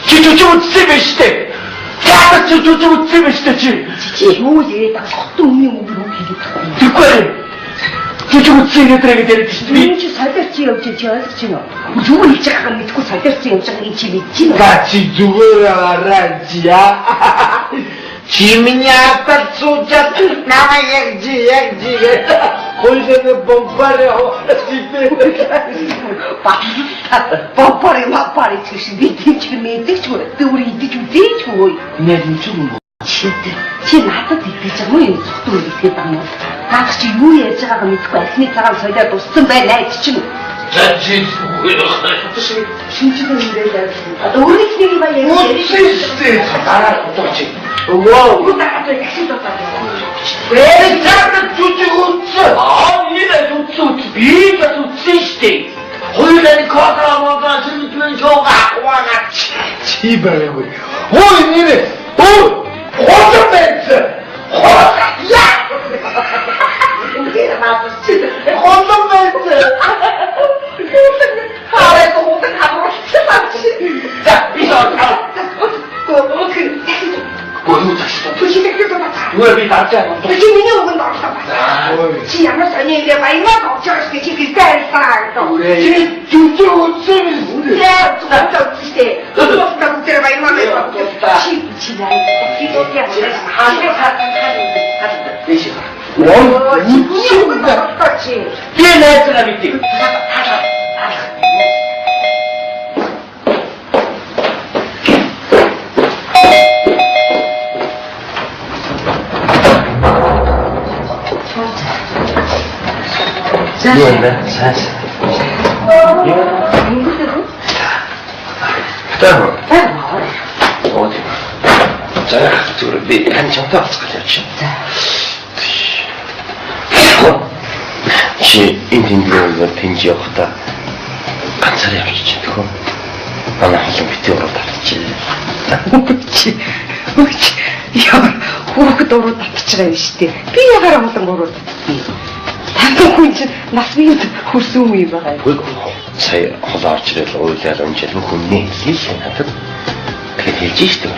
저쪽은 쓰면 시대. 저쪽은 쓰면 시대지. 뭐에 속도 없는 우리로 비교. 듣고야 저쪽은 쓰는 애들에게 되는 짓이. 민주 살뜰지 없지 저지노. 누구 입장가 믿고 살뜰지 없지 지미지노. 같이 누구라 알았지야 지민이 아빠 쏘자 나와 양지 거기서는 bombar에 뻔뻔해 막발에 즉시 밑에 지금 또 우리 이때 좀 대줘. 내 눈쪽은 뭐? 지 나도 뒤집어 뭐 속도를 이렇게 따면 같이 유에 제가 믿고 에스니까랑 저희가 또 쓴배 내 지금 자칫 진짜로 이래야 우리 집이 막 못쓰지 나라 어떡하지? 이거 나도 핵심도 따져. 왜 자꾸 주주군씨 아니네 좋지 비가 좋지 시대. 호일라니 거사모가 슬리피는 저가 와가 지발해 보이 호일이네 호정맨스 야 우리가 맞았지. 호정맨스 아래도 호텔 가보고 싶지. 자 이서 뭐야 자식아. 조심해서 나. 왜 낫지 않아? 조심히 오면 나왔다. 지 않아 사니에 마이마 걱정할 수 있지 그 살도. 그래 주주군씨 야, 좀 주세. 너도 나한테 마이마에 지지나. 이거야. 대신 원우치가 똑같이. 얘내 사람이 뛰. 이거는 사실 누구세요? 그다음 어디? 자, 저를 한참 더 가졌죠. 시 인디언들 벤지어다 간사리 하시지 그거 나는 항상 밑에 올라다니지. 뭐지? 야, 호그도로 답치라 이시대. 비야가라고 했던 거로. 당근 이제 나스미도 호수미 봐. 그거 사이 허다치를 올려다는 제 누군지 이해하다. 그게 지시도.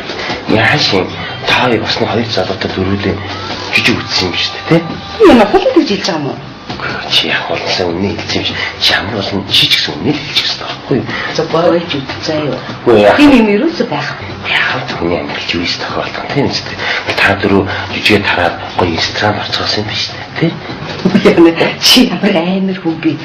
야신 다에 무슨 하이자부터 누르데 주주 웃음시대. 얘는 호기도 진짜뭐. 그렇지. 어떤 일이 잠무슨 지식성 일이 있었어. 저 뭐를 주자요. 왜야? 이미 미루스 봐. 야, 그냥 주의스터 같은 텐스데. 다들 주주에 따라 거의 인스트랑 맞춰서 비슷해. 미안해. 지압을 애는 후비.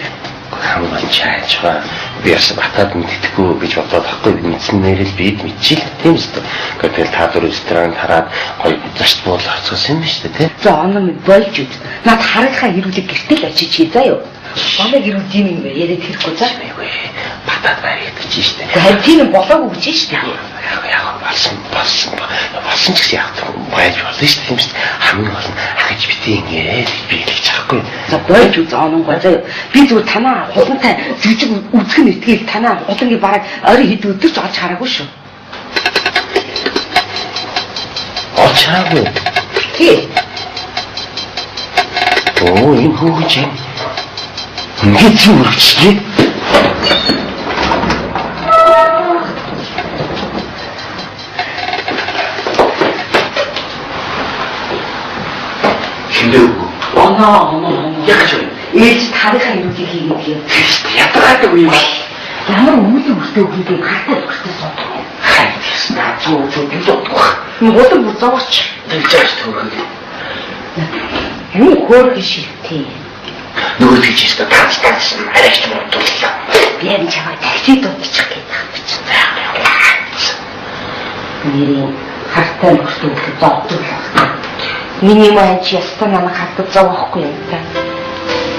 한번 잘 좋아. 비어서 맡아둔 뒤고 그저 받고 있는 일을 비트 미칠 텐스데. 그때 다들 인스트랑 따라 거의 다시 뭐 맞춰서 비슷해. 저는 뭘 주. 나 다르가 이루지 그때가 지치자요. 밤에 이루지는 왜 얘를 들고 자? 왜 받아들여야 되지? 대티는 뭐라고 지시대. 야, 말씀 즉시 약도 뭐야 좋아서 팀스 하는 것은 아가지 비팅에 비리 자꾸 뭘 주자는 거죠? 비도 타나 호승타 주주고 우측에 어떻게 타나 어떤 게 말해 어리 히도 뜻 잘하고 싶어. 어쩌라고? 예. 이거 뭐지? 이게 지금 뭐지? 힘들고. 어머. 약하죠? 일찍 다리가 이렇게 길게. 약하다고 이거. ямар өвлийн өртөө хийдэг хатад өртөөс одоо. хайс 나 저 유독 뭐도 못 잡았지. 들자지 도르게. юу хөөрх шилтээ. 누구 뒤지스도 같이 알아주지 못했어. Би энэ чамайг таксид удчих гээд байна. Нэрийн хартай өртөө их зовдөг. Миний маань ч ястаа намайг хатад зовоохгүй юм та.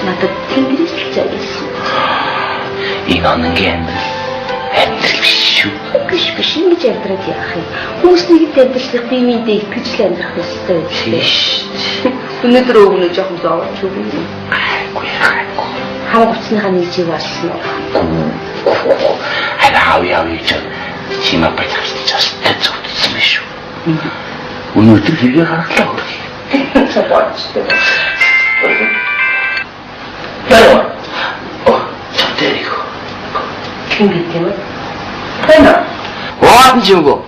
Надад тэнгэрээс л зовсон. 이거는 게 амьдрал биш ингэж амьдраад яах юм. Хүмүүснийг амьдрах биеминдээ итгэж л амьдрах ёстой байдаг. Өнөөдөр өгнө жоохон зовооч өгнө. Айгүй. Хам гоцныхаа нийцийг болсон уу? 하위 저 지마 빨리 잡았어. 대წовдсон биш үү? Өнөөдөр хэрэгээ гаргалаа хөргий. 저번주도. 야야. 저 때리고. 김비팀은? 하나. 하든지 오고.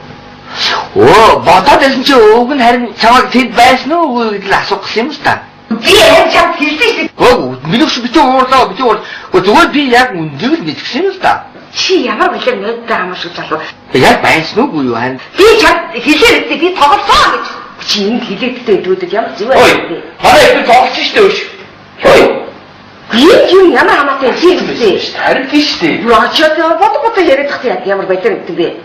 뭐다 대신 저 오근 харин чамайг тэнд байсан уу гэж асуух гэсэн юм шүү дээ. Би энэ чам хэлсэн шүү. Минийх бити уурлаа зүгээр би яг үндийг л мэдчихсэн юм л да. Чи ямар билээ мэддэг юм шиг залуу. Яг байсан уу юу харин. Би чам хэлээдээ би тоглосон гэж. Чи энэ хэлээдтэй идвэдэд ямар зүг байна бэ? Хараа би тоглож штэ өш. юм ямар хамаатай чи хэлсэн. Харин тийш дээ. Рочод бод яриад тахтай ямар байлаа гэдэг бэ?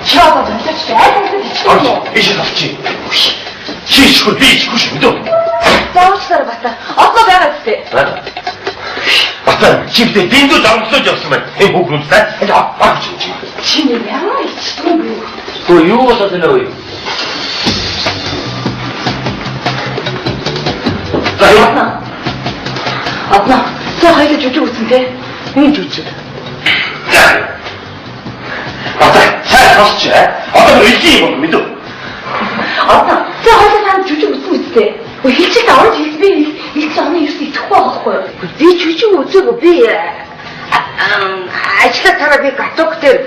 Чао, 이제 없지. 시시고 비시고 싶도. заавчлаар бата. Одоо байгаа үстэй. 아빠 집에 빈도 장수졌으면 행복했다. Чи ямар ичдэг юм бэ? юу болоод байна вэ? Адна. За хоёул жүжиг үзсэн те. Энэ жүжиг. 잘 봤지? 아빠 일기 보면 믿어. Адна. За хоёул тань жүжиг үзсэн үстэй. Хэлчихээ орж хэлсэн би их цааны юус идэхгүй байхгүй юу? Би жүжиг үзээгүй би ажлаа тараа би гаток дээр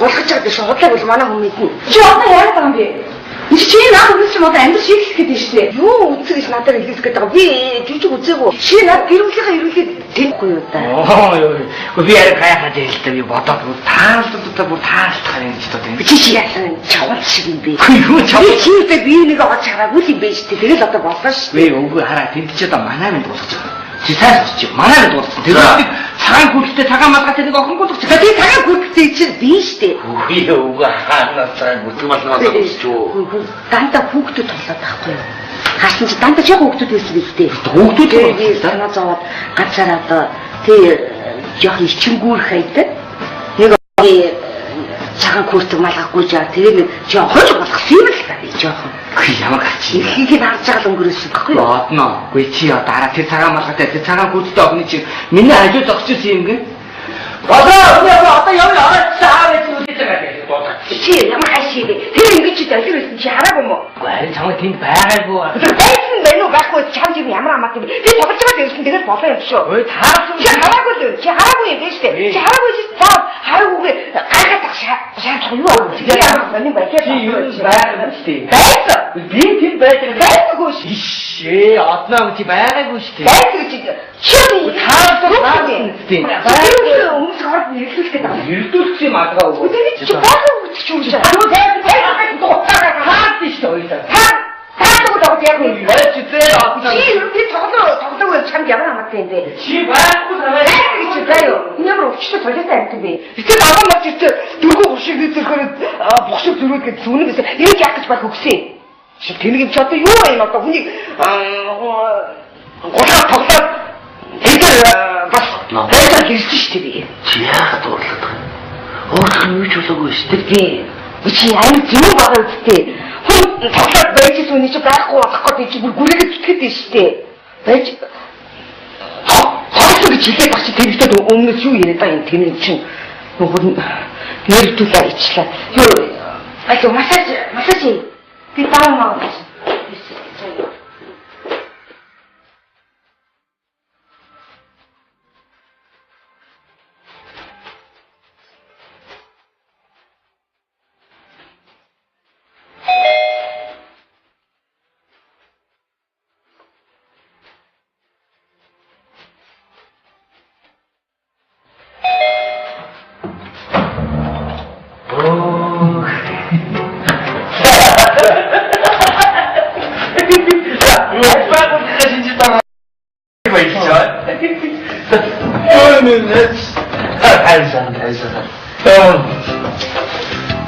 гулгаж байгаа биш удлаа бол манай хүн мэднэ. Чи одоо яагаад байгаа юм бэ? Чи наад үзсэн юм одоо амьдрал шийдэх гэдэг шүү дээ. Юу үзэх гэж надад хэлэх гээд байгаа. Би жүжиг үзээгүй. Чи над гэрүүлийнхаа ерөнхийд тэнхгүй юу та? Би яг гайхаад хэлдэг би бодоод бүр таалдах юм ч гэдэг. Чи яасан чавал шиг юм бэ? Юу чавал? Чи үүтэй би нэг аваад чараагүй юм бэ шүү дээ. Тэгэл одоо боллоо шүү. 왜 үгүй хараа тэнд ч одоо манай минь дуусах гэж байна. Чи сайн сонсчих. Манай минь дуусах. Тэгээд цагаан күлтэй цагаан малгайтай нэг охин гудах. Тэгээд цагаан күлтэй чи би шүү дээ. үгүй хаана цагаан күлтэй малгай болчихоо. Дандаа хүүхдүүд тоглоод байхгүй юу? Хаасан чи дандаа яг хүүхдүүд байсан биз дээ. Хүүхдүүд санаа зовоод ганцаараа одоо тий яг ичингүүр хайдаг. Нэг цагаан күртэг малгайгүй жаа тэгээд нэг жоохон болгосон юм л та би жоохон. Ямар гач. Ихийг харж байгаа өнгөрөөсөн байхгүй юу? Одно. Гүй чи дараа тэр цагаан малгайтай тэр цагаан күрттэй огны чи миний хажуу зогсчихсон юм гин. Одоо яваа цаавч үлдэж байгаа. Чи ямар хашиг вэ? Тэр ингэж чи далир байсан чи хараагүй юм уу? Харин чамд тэнд байгаагүй. Байсан байх уу байхгүй чам чи ямар амаатай бэ? Би тоглож байгаа гэсэн тэгээд болоо юм шүү. Ой таарсан чи хараагүй л чи хараагүй юм биш үү? Чи хараагүй чи цаа хараагүйгээ гайхаад шаардах юу аа? Тэгээд ямар сони байхээ. Чи юу байгаагүй шүү дээ. Байсан. Би тэнд байдаг. Байгаагүй шүү. Ишээ одноо чи байгаагүй шүү дээ. Байсан чи таарсан тийм. өмнө хорд нэрлүүлэх гэдэг. Ирдүүлэх юм адгаа уу? Тэгээд чи баасан үтчих юм шиг. Ануу тайрах хаад шүү дээ. Таадаг л яг юм. Чи зээ одноо. Чи би тоглоо чамд ямар амттай юм бэ? Чи байхгүй намайг чи заяа. Ямар өвчтэй толиотой амт юм бэ? Эсвэл аваа марч ирсэн дөрвөн хушиг дээрхээр бухшиг зөрүүд гэж зүнэ гэсэн. Энийг яах гэж баг өгсөн. Чи тэнэг юм ч одоо юу юм одоо хүнийг гулаа тоглоод тэгээд бас хайраа ирсэн шүү дээ. Чи яагаад дуурлаад байгаа юм? өөрөө ч болоогүй шүү Би дээ. чи амар зүг байгаа үстэй. Хүн тоглоод байж сүний чи байхгүй болох гэдэг чи гүрээгээ зүтгэд дээ шүү дээ. Байж хоосон гэж хэлээд багч тэрэгтэй өмнөөс юу яриад байгаа юм тэр чинь нөгөө нэрдүүлээ ичлээ. Юу айгүй массаж би таамаа.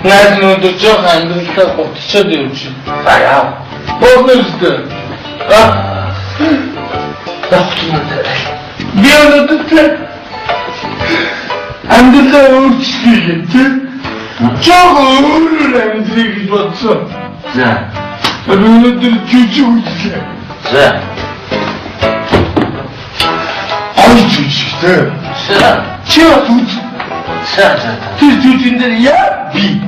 Нас өнөдөр жоохон амьдралаа готчоод явж байна. Яа. Богностой. Би өнөдөр амьдралаа өөрчлөе тийм. Жоохон өөр амьдрыг гэж бодсон. За. Өнөдөр жүжиг үзлээ. За. жүжигтэй. Чи бас үз. Тэр жүжигэн дээр яа би.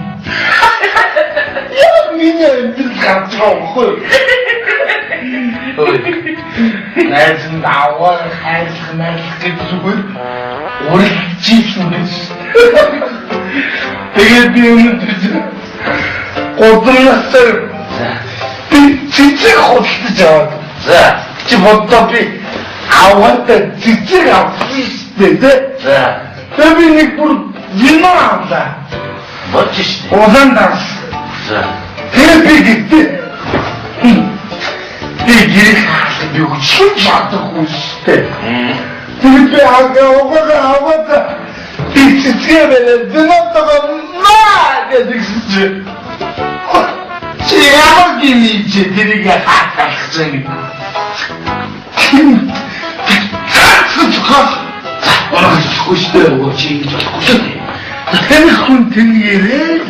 Яа миний амжилт гарч байгаа ой. Найзан даваа хайрлах гэж зүгээр урилжсэн биш. Тэгээд би өнөдөр гудамнасаар би цэцэг худалдаж аваад. За чи боддоо би аваад цэцэг авсан шүү дээ. За. Тэгээд би нэг бүр вино авлаа. Бодчих шүү дээ. Улаандаас. За. Тэгээд би гэтээ. Би гэрээ хаалт би өчгөн чадахгүй шүү дээ. Тэгээд би аваад би цэцгээ бэлээ винотоо наа гэдэг. Чи ямар гинийч тэрийг хаалт чинь. Хүчтэй очиж болохгүй. Тэр хүн тэнийрээ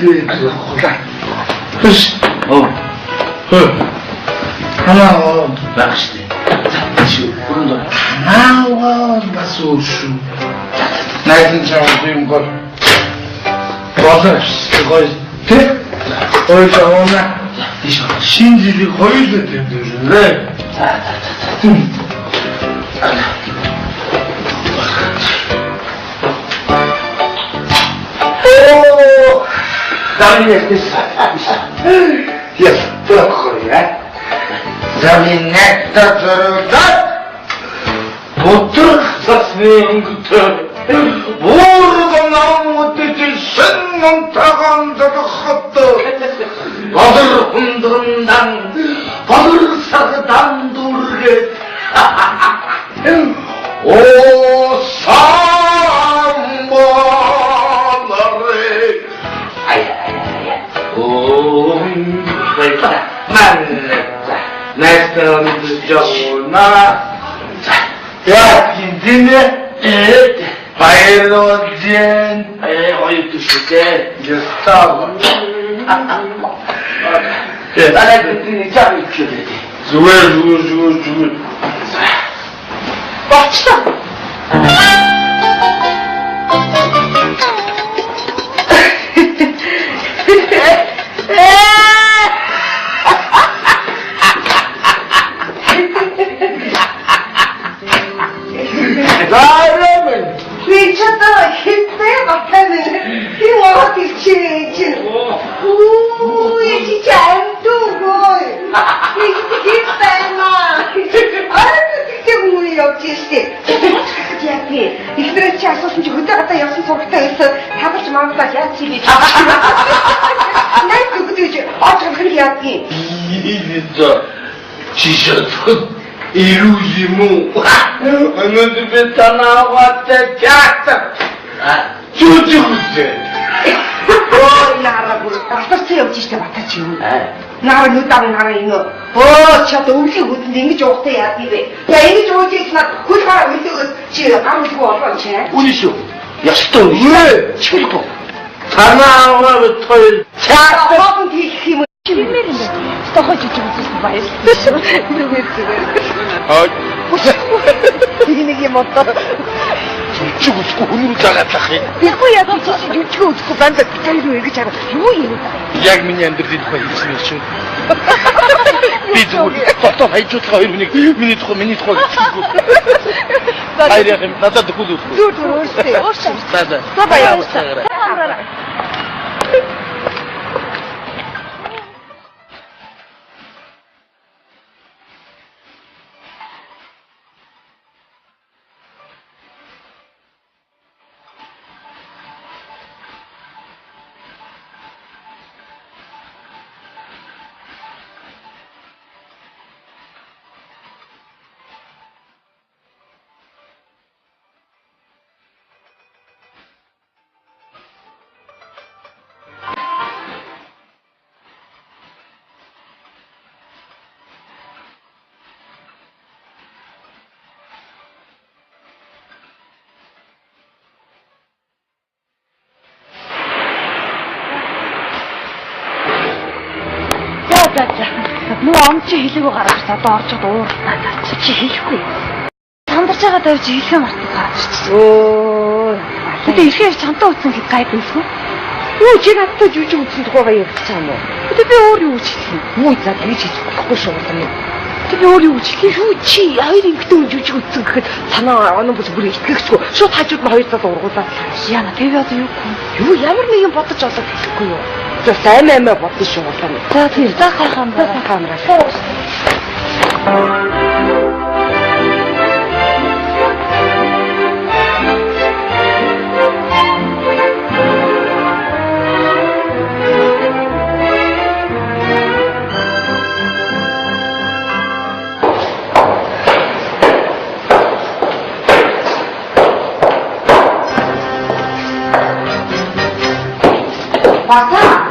хулаа. Тэс. Хаа багштай. Чи өрөндөө. Бас ууш. Найзан чамд юм гол. Болоос гой. Тэ? Ой жаана. Шинжилийг хоёулаа тэмдэглээ. Заминет я такое. Заминет так. Бутур засвингтер. Бурган утичсэн таганд хатта. Бадр хундрындан бадр сагдан дүргэт. О самбалare. Nästa jona ya kindine bayrojen oytu şike göster. Ana bütün çay içiyor dedi. Züver. Başla. Вечерда хитэ батаны хиот ичи. Уй чантугой. Хитэна. Ты мой явчихсэ. Яки. Ихрэ чассан чи хөдөө гадаа явсан сурагтай байсан. Тавч мангадаа яач чи. Найт үгдэж очрох яаки. Чишэт Иру ему. Өнөөдөр би танаагатай чаата. Чүчүүтэй. Ой нара бүр тасч явж штэ батач юу. Нара нүдэн нара ингэ. Чад өвлөг үдэнд ингэж уухтай яа би бэ. За ингэж уучих над хөл гараа үлдээгөөс чи амжгүй болоо чи. Үнэ шүү. Яштай үү? Чигтөө. 하나하나 토일 자, 허분 뒤эх юм. Чимээр юм бэ? Стохож үжиг үзсэн баярлалаа. Нэг юм одоо. зүг үзгүй хүн рүү дагадлах юм. Тэгэхгүй яг чи жүжиг үзэхгүй банд тэр юу ингэж хараа. Юу юм бэ? Яг миний амьдралын тухай хэлсэн юм шиг. Би зүгээр фото хайжуулга хоёр миний тухай хэлчихгүй. Хайр яг надад дөхөл үзгүй. Зүг өөртөө. За баярлалаа. Нуу амч хэлээгөө гаргаж одоо орж ууртаа чи хийхгүй. Сандарч байгаа давж хэлхээ мартах гарч ирчихсэн. Гэтэ ихээр чамтаа утсан хэд гай бэлсгүй. Юу чи надад жүжиг үзсэн тухайгаа ярьж байгаа юм уу? Гэтэ би өөр юу ч хэлэх юм. Юу за тэгж хийж болохгүй шүү юм. Гэтэ би өөр юу ч хэлэх Юу чи хоёр эмэгтэй жүжиг үзсэн гэхэд санаа оноо бүс бүр итгэхгүй. Шууд хажууд нь хоёр цаад ургуулаад. яана би одоо юу гэх юм. Юу ямар нэгэн бодож олоод хэлэхгүй юу? За сайн аймаа бодсон шүү гол юм. За тэр за хайхан байна. Камераа. Бата.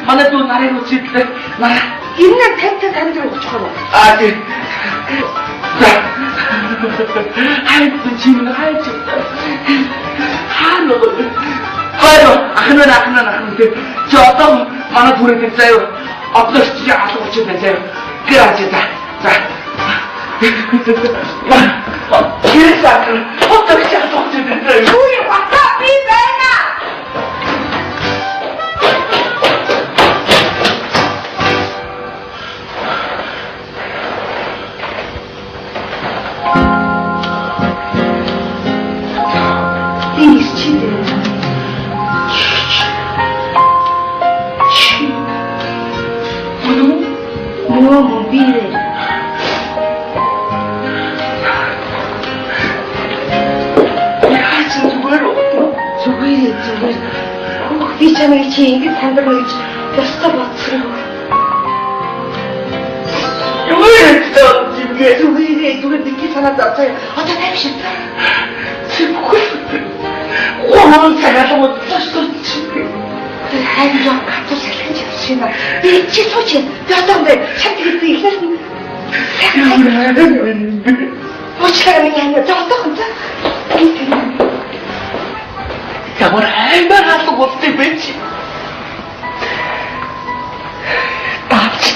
Манай дүү нарыг үсэтлээ. Энэ тавтай танд руу очих юм. Тийм. Хайр чинь хайр. Хаана вэ? Ахна. Чи одоо манай бүрээд заяа. Одоо чи алууч байна заяа. Гэрэж за. Гэрэж одоо чи алууч байна заяа. Юу бата би байна. Би чамайг чи ингэж сандарна гэж ястаа бодсон. Юу вэ? Зүгээр нэг санаад авцаа. Одоо тавь шиг. Оо цагаалаа бодчихсон. хайр жоо гацуу салхиж явчихна. Би чи сууч. Би одоо ингэ чамд хэлсэн ихнээс нь. Уучлаарай миний аймаа зогтойхон за. Ямар аймаа халуун болтой бэ чи? Давч.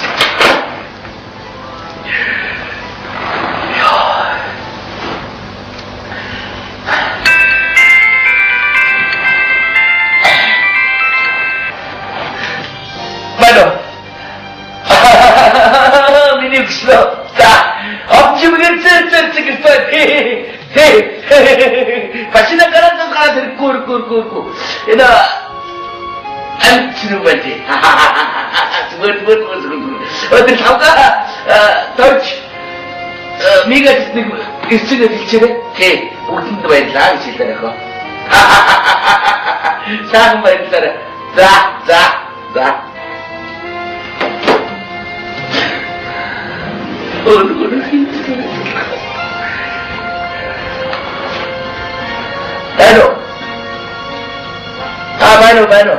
Бадо. 그거. 얘나, 안 치는 거지. 어떤 사과, 덜치, 미가 쓰는 일체래? 걔, 웃긴 거 많이 나가기 싫다라고. 사는 말이 있잖아. 자. 얼굴을 힘들어. Mano.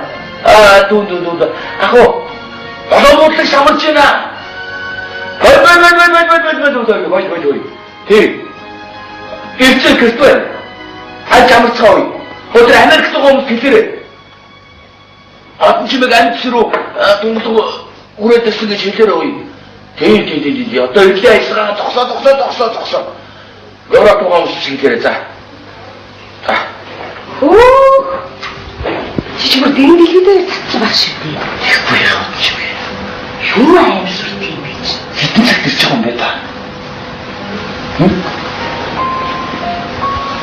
Tuh. Ako 못해 삼았잖아. Hoy. 일찍 그랬어. 안 잠을 어떻게 하늘 그거 오면 그들에. 아침에 간수로 동동 우리 때 쓰기 싫더라고. 대. 어떤 일기야 있어가 독서. 여러 동안 무슨 그랬자. 오. 지금 댕기기도 삭제 마시고. юу аимшигт юм бэ чи? Хитэн цаг гэж байгаа юм бэ та?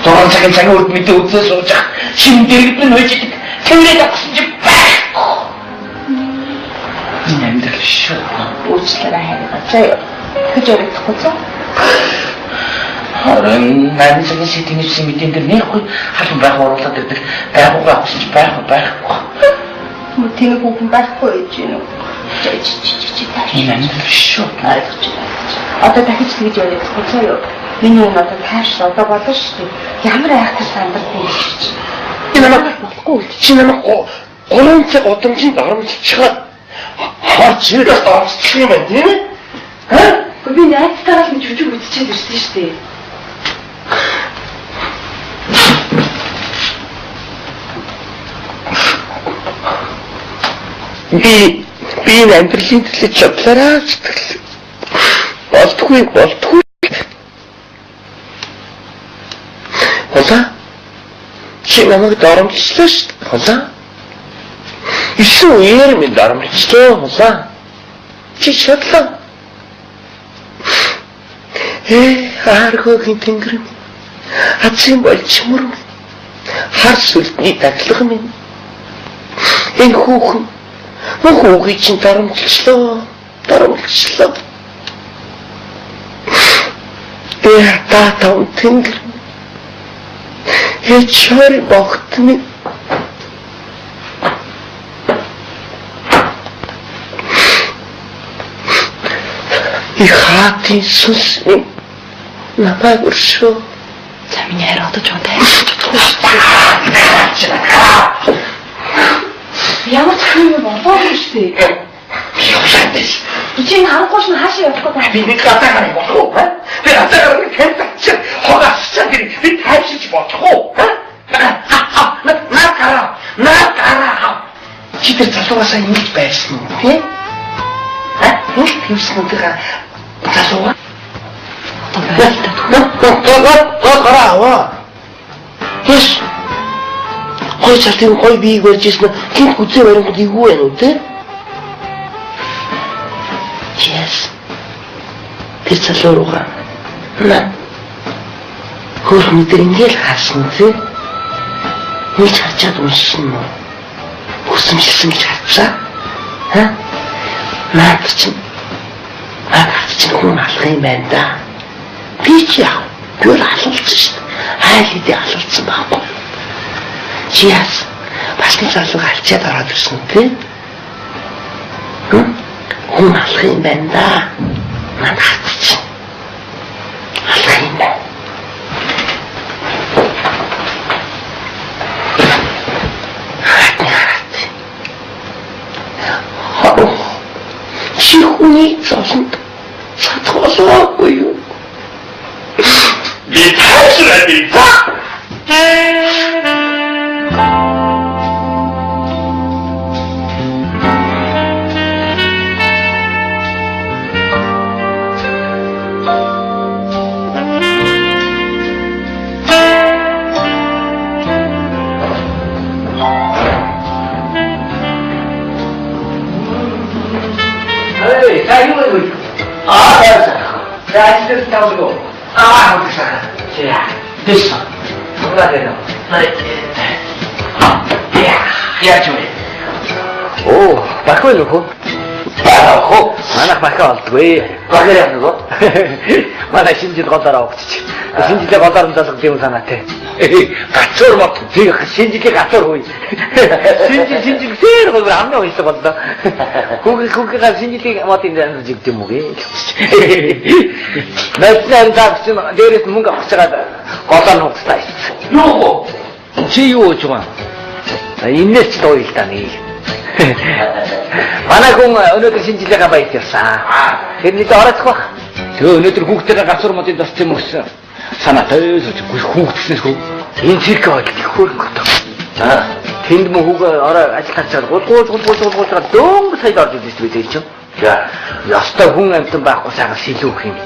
Торон цагийн урд мэдээ үзээ сууж шин дэргэд нь хойж идэг. Тэврээд авсан чи байхгүй. Энэ амьдрал шүү. Уучлаарай хайрцаа. Гэж ярихгүй цаа. Харин нанцгийн сэтгэмжийн мэдэн дээр нэг хой халуун байх оруулаад ирдэг. Байгуугаа авсан чи байхгүй. Мөн тийм хүн байхгүй гэж юм. Энэ амьдрал шүү. Одоо дахиж тэгж ярихгүй цаа юу? Миний юм одоо тааш одоо болно шүү дээ. Ямар айхтар сандардаг юм чи. Энэ намайг болохгүй. Чи намайг 3 цаг удамжинд оромжчихад харж ирээс орчих юм байна тийм ээ? Би найзтайгаа нь жүжиг үзчихээд ирсэн шүү дээ. Би энэ амьдралын төлөө чадлаараа сэтгэл болтгүй. Хола? Чи намайг доромжлоо шүү дээ. Хола? Исэн үеэр минь доромжлоо. Хола? Чи шатлаа. Аргогийн тэнгэр минь. Хацын болчмөр минь. Хар сүлдний таглага минь. Энэ хүүхэн хүүгийн чинь доромжлоо. Та тэнгэр. Чори богт минь. И хатын сүс минь. Намайг өршөө. За миний хайр одоо ч онтой чадахгүй шүү дээ. Ямар ч юм болоогүй шүү дээ. Би яадаг. Чи харахгүй ч хаашаа явах гээд би нэг хатаагаар болох уу? Би хатаагаар тэнцэж хогаасч би тайшиж болох уу? Наа. Чи тэр залуугасаа ингэж байсан уу? Тэ? Нэг хийсэн үгээр залууга. Гараа. Yes. Хой цартын хой биеийг барьжсэн хин хүзээ барингууд юу вэ нү те? Yes. Тэр залууга. На. Хөрхөн дээр ингээл хаасан те. Нэг харчаад уншсан нь. Хүсэмжлсэн гэж харцаа. Наад чинь хүн алах юм байна да. Би ч яа. Гүр алуулсан шүү дээ. Хайл хэдий алуулсан байхгүй. Чи яас бас нэг залууг алчаад ороод ирсэн тийм. Хүн алах юм байна да. Надад чи. Алах юм байна. Чи хүний зовлонд чадхолоогүй юу? Би таашраад ирсэн. 아직도 타오고 어디서? 자, 됐어. 누가 되나? Яаж вэ? Оо, бахвал нөхөө. Баах. Манайх бахаа болдгүй. Багаар яах нөгөө? Манай шинэ жил голоор авчихчих. Шинэ жилээ голоор залгах юм санаатай. Гацуур мод. Тэг шинэ жилийн гацуур хүй. Шинэ жил сэр гоо амнаа хийх боллоо. Хүүгээ шинэ жилийн модын дан жигд юм уу гээ. Наснаар дагч дээрээс мөнгө авах чагаад голоор нууцтай. Юу? Чи юу ч юм. Иннээс ч доо илтааны. Манай хүн өнөөдөр шинэ жилийн баяр ярьсан. Тэрний орооцох баг. Тэгээ өнөөдөр хүүхдтэй гацуур модын дасч юм өгсөн. Санаатай хүүхдснээс хөө. Энэ цирк ойлт их хөрөнгө готоо. Тэнд мөн хүүгээ ороо ажил гарчаад гулгуулж дөнгө сая орж ирж байсан гэж чинь. Ястай хүн амтан байхгүй сайхан сэлүүх юм.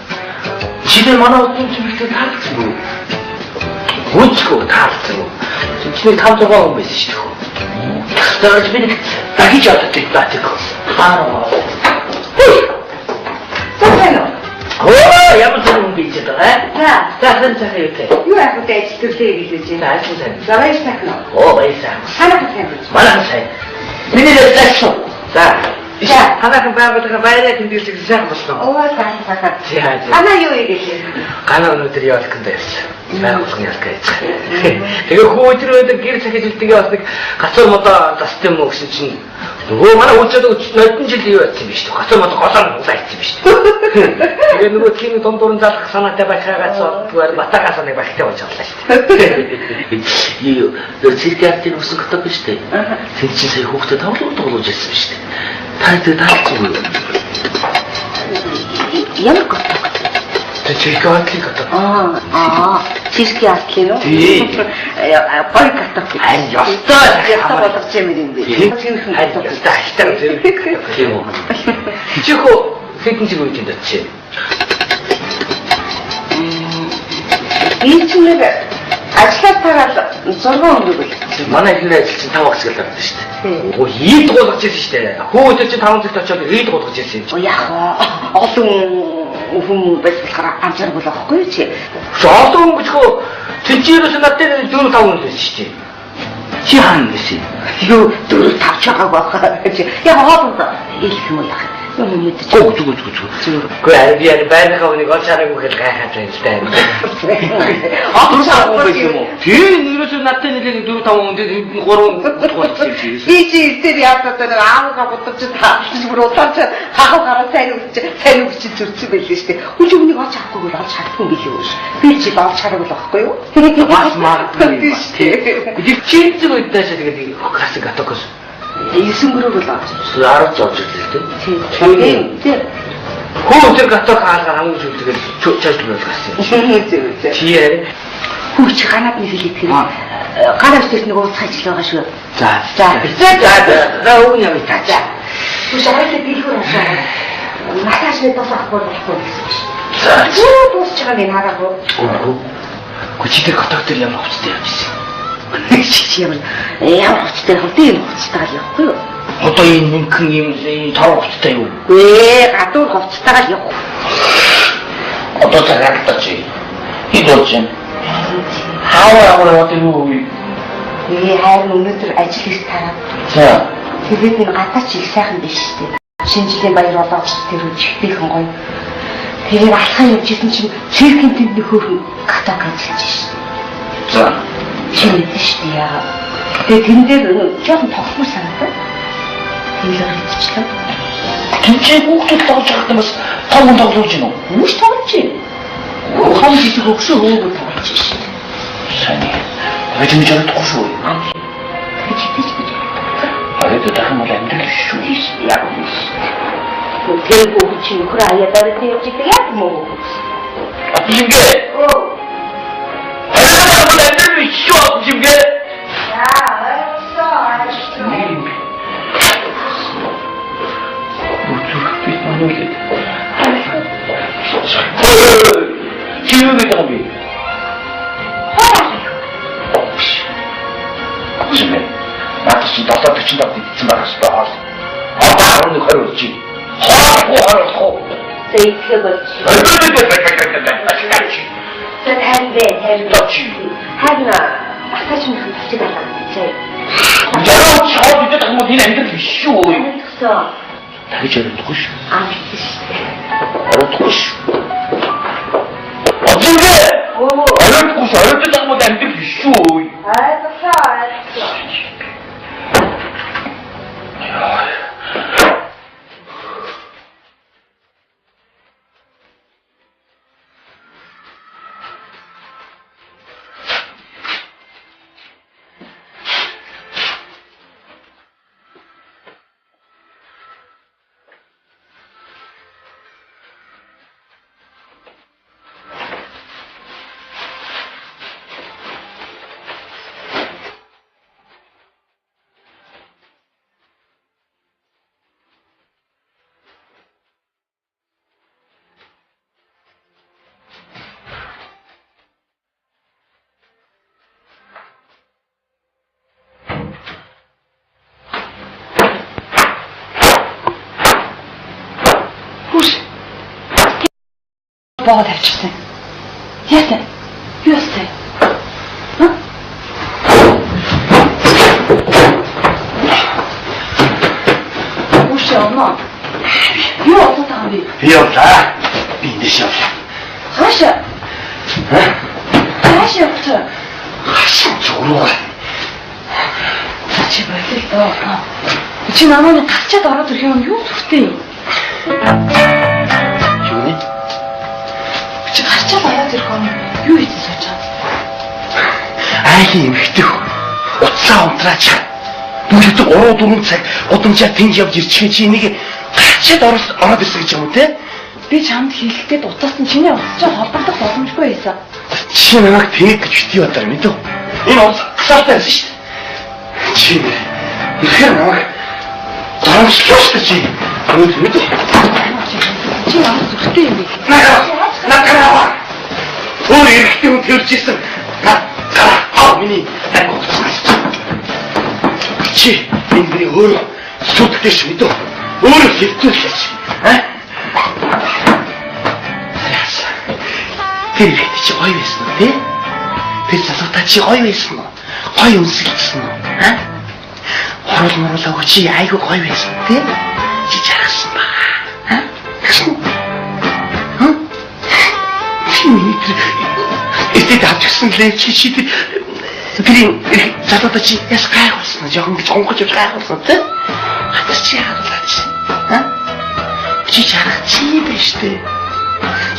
Чиний манай удын чимэгтэй таалцсан уу? Хүчгүй таалцсан уу? Чиний 5-6 хүн байсан шүү дээ. Тэгвэл би дахиж явдаг баатик. Оо, ямар зүйл юм гэж байгаа. За, цахан юу вэ? Юу яах вэ? Ажил төрлөө гэж байна. Ажил сайн. За баяр тахна. Оо, баяр сайн. Санаа сайн гэж. Манай сайн. Миний л тасч. За. За, Ханахан байгууллага баяраа тэмдэглэж сайн болсон. оо таа. За. Ана юу гэж байна? Ганаа өнөөдөр явуулах гэж байсан. Байгууллагын ялгаа хийж. Тэгээ хөөдрөөд гэр цахиж үлдгээ бас нэг гацуур модоо дастай юм уу гэсэн чинь нөгөө манай үчээд нодон жил юу байсан юм биш үү? Гацуур модоо голоор уйлсан биш үү? Тэгээ нөгөө тийм дундуурн залах санаатай байхаагаас зүгээр батагаас нэг бахтай болж байгаа шүү дээ. Юу, циркартын усан готог биш үү? Тэр чинь сая хүүхдэд тоглож ирсэн биш үү? Та таалцсан уу? Ямар готог? Циркартын готог. Цирки атлын уу? Бой готог. Ань ёстой. Яста болгож юм бэ? Ань ёстой. Ахтар тийм үү? Чихөө хэдэн жил үеийн датчи. Энэ ч нэг ажлаар тараад 6 өндөр болчихсон. Манай ихний ажил чинь 5 хэсэг л байна шүү дээ. Оо ийд гуулгаж ирсэн шүү дээ. Хөөд чинь 5 цагт очиод ийд гуулгаж ирсэн юм. Яах олон хүн байсгалахаар анзаарах болохгүй юу чи? Шоолон өнгөчгөө цэнчээрээс надад 4-5 хүн байсан шүү дээ. Чи хаана гэсэн? Юу 4-5 чагааг байх гэж. Яг хоолнд их юм яах. Юу мэдчих. Гэхдээ би яг байрныхаа хүнийг олж хараагүй хэл гайхаад байна л да. Атурсаа хүн байсан юм уу? Тийм нэрээс надад нэлээд 4-5 хүн дээр 3 болчихсон юм шиг. Би чи ихтэй яатаад нэг аавгаа бодож таалж бүр удаач хахав гараа сайн үгч зүрцэн байлээ шүү дээ. Хүн юмнийг олж авахгүйгээр олж чадахгүй юм билээ үү? Би чи олж хараагүй л байхгүй юу? Бас магадгүй шүү дээ. Би чи зөв үдээс тэгээд хасаг атокос. 9 гөрөөр л авч. 10 зооч ирлээ Тийм. Хөө тэр гатог хаалгаар хамгийн сүүлдээ чааж болгосон. Чи яа? Хүүч ганаад нэг хэлээд хэрэг. Гараас тест нэг ууц хажил байгаа шүү. За үн яа та. Хүүч аваад дэлгүүр аваа. Масажны тосахгүй болохгүй гэсэн чинь. За. Дуусч байгаа юм хараагүй. Чи тэр гатог дээр ямар хувцастай явчихсан? Чи ямар хувцастай хөвтэй юм хувцастайгаар явахгүй юу? Одоо энэ нэгэн юм тав хувцастай юу? Гээ, гадуур хувцастайгаар явах. Одоо цагаатаа чи хэд болж байна? Хаваа одоо юу вэ? Харин өнөөдөр ажил их тараад. За. Тэгээд энэ гадаач их сайхан биш үү? Шинэ жилийн баяр болооч тэр үжигтэйхэн гоё. Тэгээд алхаа явжсэн чинь циркийн тэнд нөхөр катак ажиллаж шээ. За. Чи мэдэн шүү дээ яа. Тэгээд тэн дээр жоохон тоглоом санагдав. Хэлээр хэлчихлээ. Тэнцээ хүүхдүүд тоглож байгаа юм бас том тоглож байна уу? Үгүй тоглож байна. Хам жижиг өгшөө хөөгөө тоглож шээ. Сайн. Бид энэ жоо тоглож шүү. Тэгээд читэж гэж. Арайд дахин мал амьдрал шүү. Яг юм. Тэр хүүхд чинь нөхөр аяа дараад явж идэг яг мөн. Атжингээ. Что, тебе? Да, это что? Вот ты манёлит. Чего вы там били? Тебе. Надо что достаточно так идти марш. А он не хороший. Хо. Ты хебочи. За тань бэ. Харин ахтач минь хатчих байгаа гэж. Яруу байгаа юм энэ амьдрал биш шүү. Ойлгосоо. Дахиж ярихгүй шүү. Амтсан шүү. Орохгүй шүү. Оцгоо. Орохгүй шүү. Орохгүй байгаа юм амьдрал биш шүү. Ойлгосоо. Боод авчихсан. Яасан? Юу вэ? Уши оноо. Юу болоод байгаа юм бэ? Би явлаа. Би эндээс явлаа. Хаашаа? Хаашаа явах? Хашаа зургаа. Чи баялаа доо. Чи намайг гацчаад ороод ирэх юм юу зүгтэй юм? Юу нэ? Чи гарчаад ороод ирэх юм юу хийж сууж байгаа? Айлын эмхтэй хөө. Уцаа унтраач. Бүгд 3-4 цаг удамжаа тэнд явж ирчихээ чи энийг гарчаад ороод ирсэн гэж юм уу те? Би чамд хэлэхдээ утаас нь чиний уцаа холбогдох боломжгүй байсан. Чи намайг тэг гэж бити бодоор мэдв. Энэ уц хасаатай байсан шүү дээ. Чи ихээр намайг дарамтлаач гэж чи мэдв. Чи ямар зүгтэй юм бэ? Накараа. Өөр ирэхтэй хүн төржсэн. Миний чи энэ өөр сүтгтэй шүү дээ. Өөр хэлтүүлж. Тэр ихтэй чи гоё байсан уу те? Тэр залуутай чи гоё байсан уу? Гоё үнсэлсэн үү? Хоол моруулаагүй чи айгүй гоё байсан те? Чи жаргасан ба. Эцэг авчихсан лээ чи тэрийн залуутай чи яс гайхуулсан жоохон гэж онгож гайхуулсан те? Хатар чи яагаад чи жаргах чи биш те?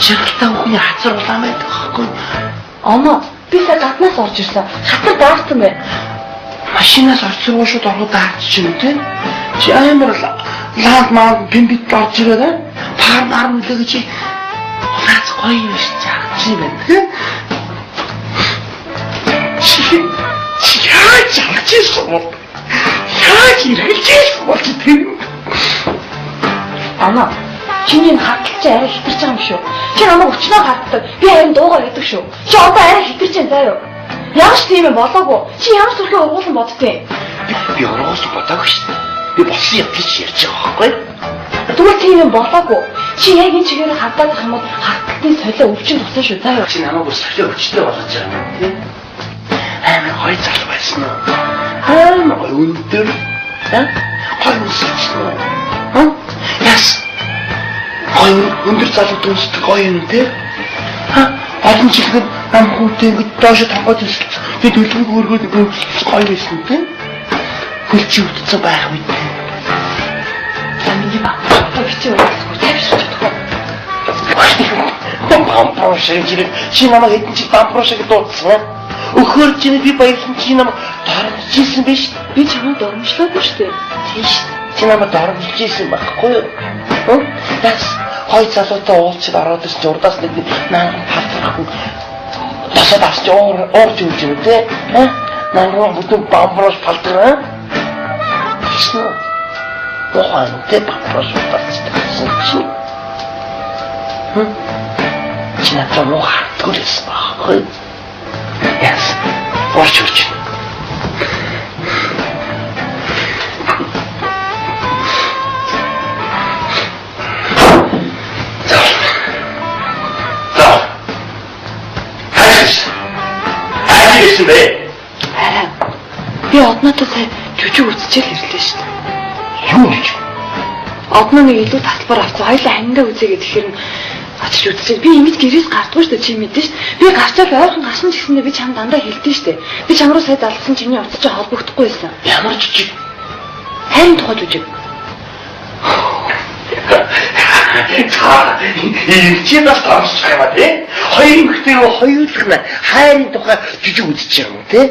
Шаргалтай хүний хацар улаан байдаг байхгүй. Оноо, би сая гаднаас орж ирсэн. Хатар даарсан бай. Машинаас орж ирсэн шууд ороод даарчихсан тийм. Чи амар ланд манд пимбит орж ирээд пар үлээ чи улаац гоё юм шиг чагч юм байна тийм. Чи яаж чагчсан бол? Яаж иргэлжсэн бол чи тийм. Оноо, чиний хатгалч арай хитэрч байгаа юм шүү. Чи намайг өчнөө хатдаг. Би харин дуугаа яддаг шүү. Чи одоо арай хитэрч байна заа юу? Ямар ч тийм юм болоогүй. Чи ямар ч төрхөө ургуулсан боддیں۔ Би ургуулсан бодоогүй шүү дээ. Би болсон явдлыг ярьж байгаа байхгүй. Тэгвэл тийм юм болоогүй. Чи яг энэ чигээр хадаад хамаад хатгалтын солио өвчин тусан шүү заа юу? Чи намайг бүр солио өвчтэй болгож байгаа юм тийм. Амар гоё залуу байсан уу? Амар өндөр. Гоё үсчихсэн үү? Яс. Гоё өндөр залуу дүнстэй гоё юм те. Олон жилийн нам хүүтэй ингэж доош тангаж өсөлт. Би төлөв өөргөө гоё байсан те. Хөлчи утцаа байх үед. Миний ба. Тэгчээ өөрсдөө тавьчих чадахгүй. Бампро шиг чи намайг хэдэн чи бампро шиг дуудсан. Өхөр чинь би баярлсан чи намайг дормжижсэн биш. Би чамд дормжлоогүй шүү дээ. Тийш. Чи намайг дормжижсэн байхгүй юу? Яс хой залуутай уулзаад ороод ирсэн урдаас нэг нанган палтрахгүй. Тасаад авч орж ирж юм те. Нанган бүтэн бамброос палтраа. Тэснэ. Бохоо те бамброос палтраа чи. Чи надад муу хатгуулсан байхгүй юу? Яс. Орч ирж. Би одноотой сая жүжиг үзчихэл ирлээ шүү дээ. Юу гэж? Одноо нэг илүү татвар авсан. Хоёлаа хандаа үзье гэхээр очиж үзчихээ. Би ингэж гэрээс гардгүй шүү дээ чи мэдэн шүү. Би гарчаад ойрхон гашин гэсэндээ би чам дандаа хэлдэж шүү дээ. Би чам руу сая залсан чиний утас чи холбогдохгүй байсан. Ямар жижиг? Хайрын тухай жүжиг. Чи бас сонсож байгаа юм тий? Хоёр эмэгтэй рүү хоёулах нь хайрын тухай жижиг үзэж байгаа юм тий?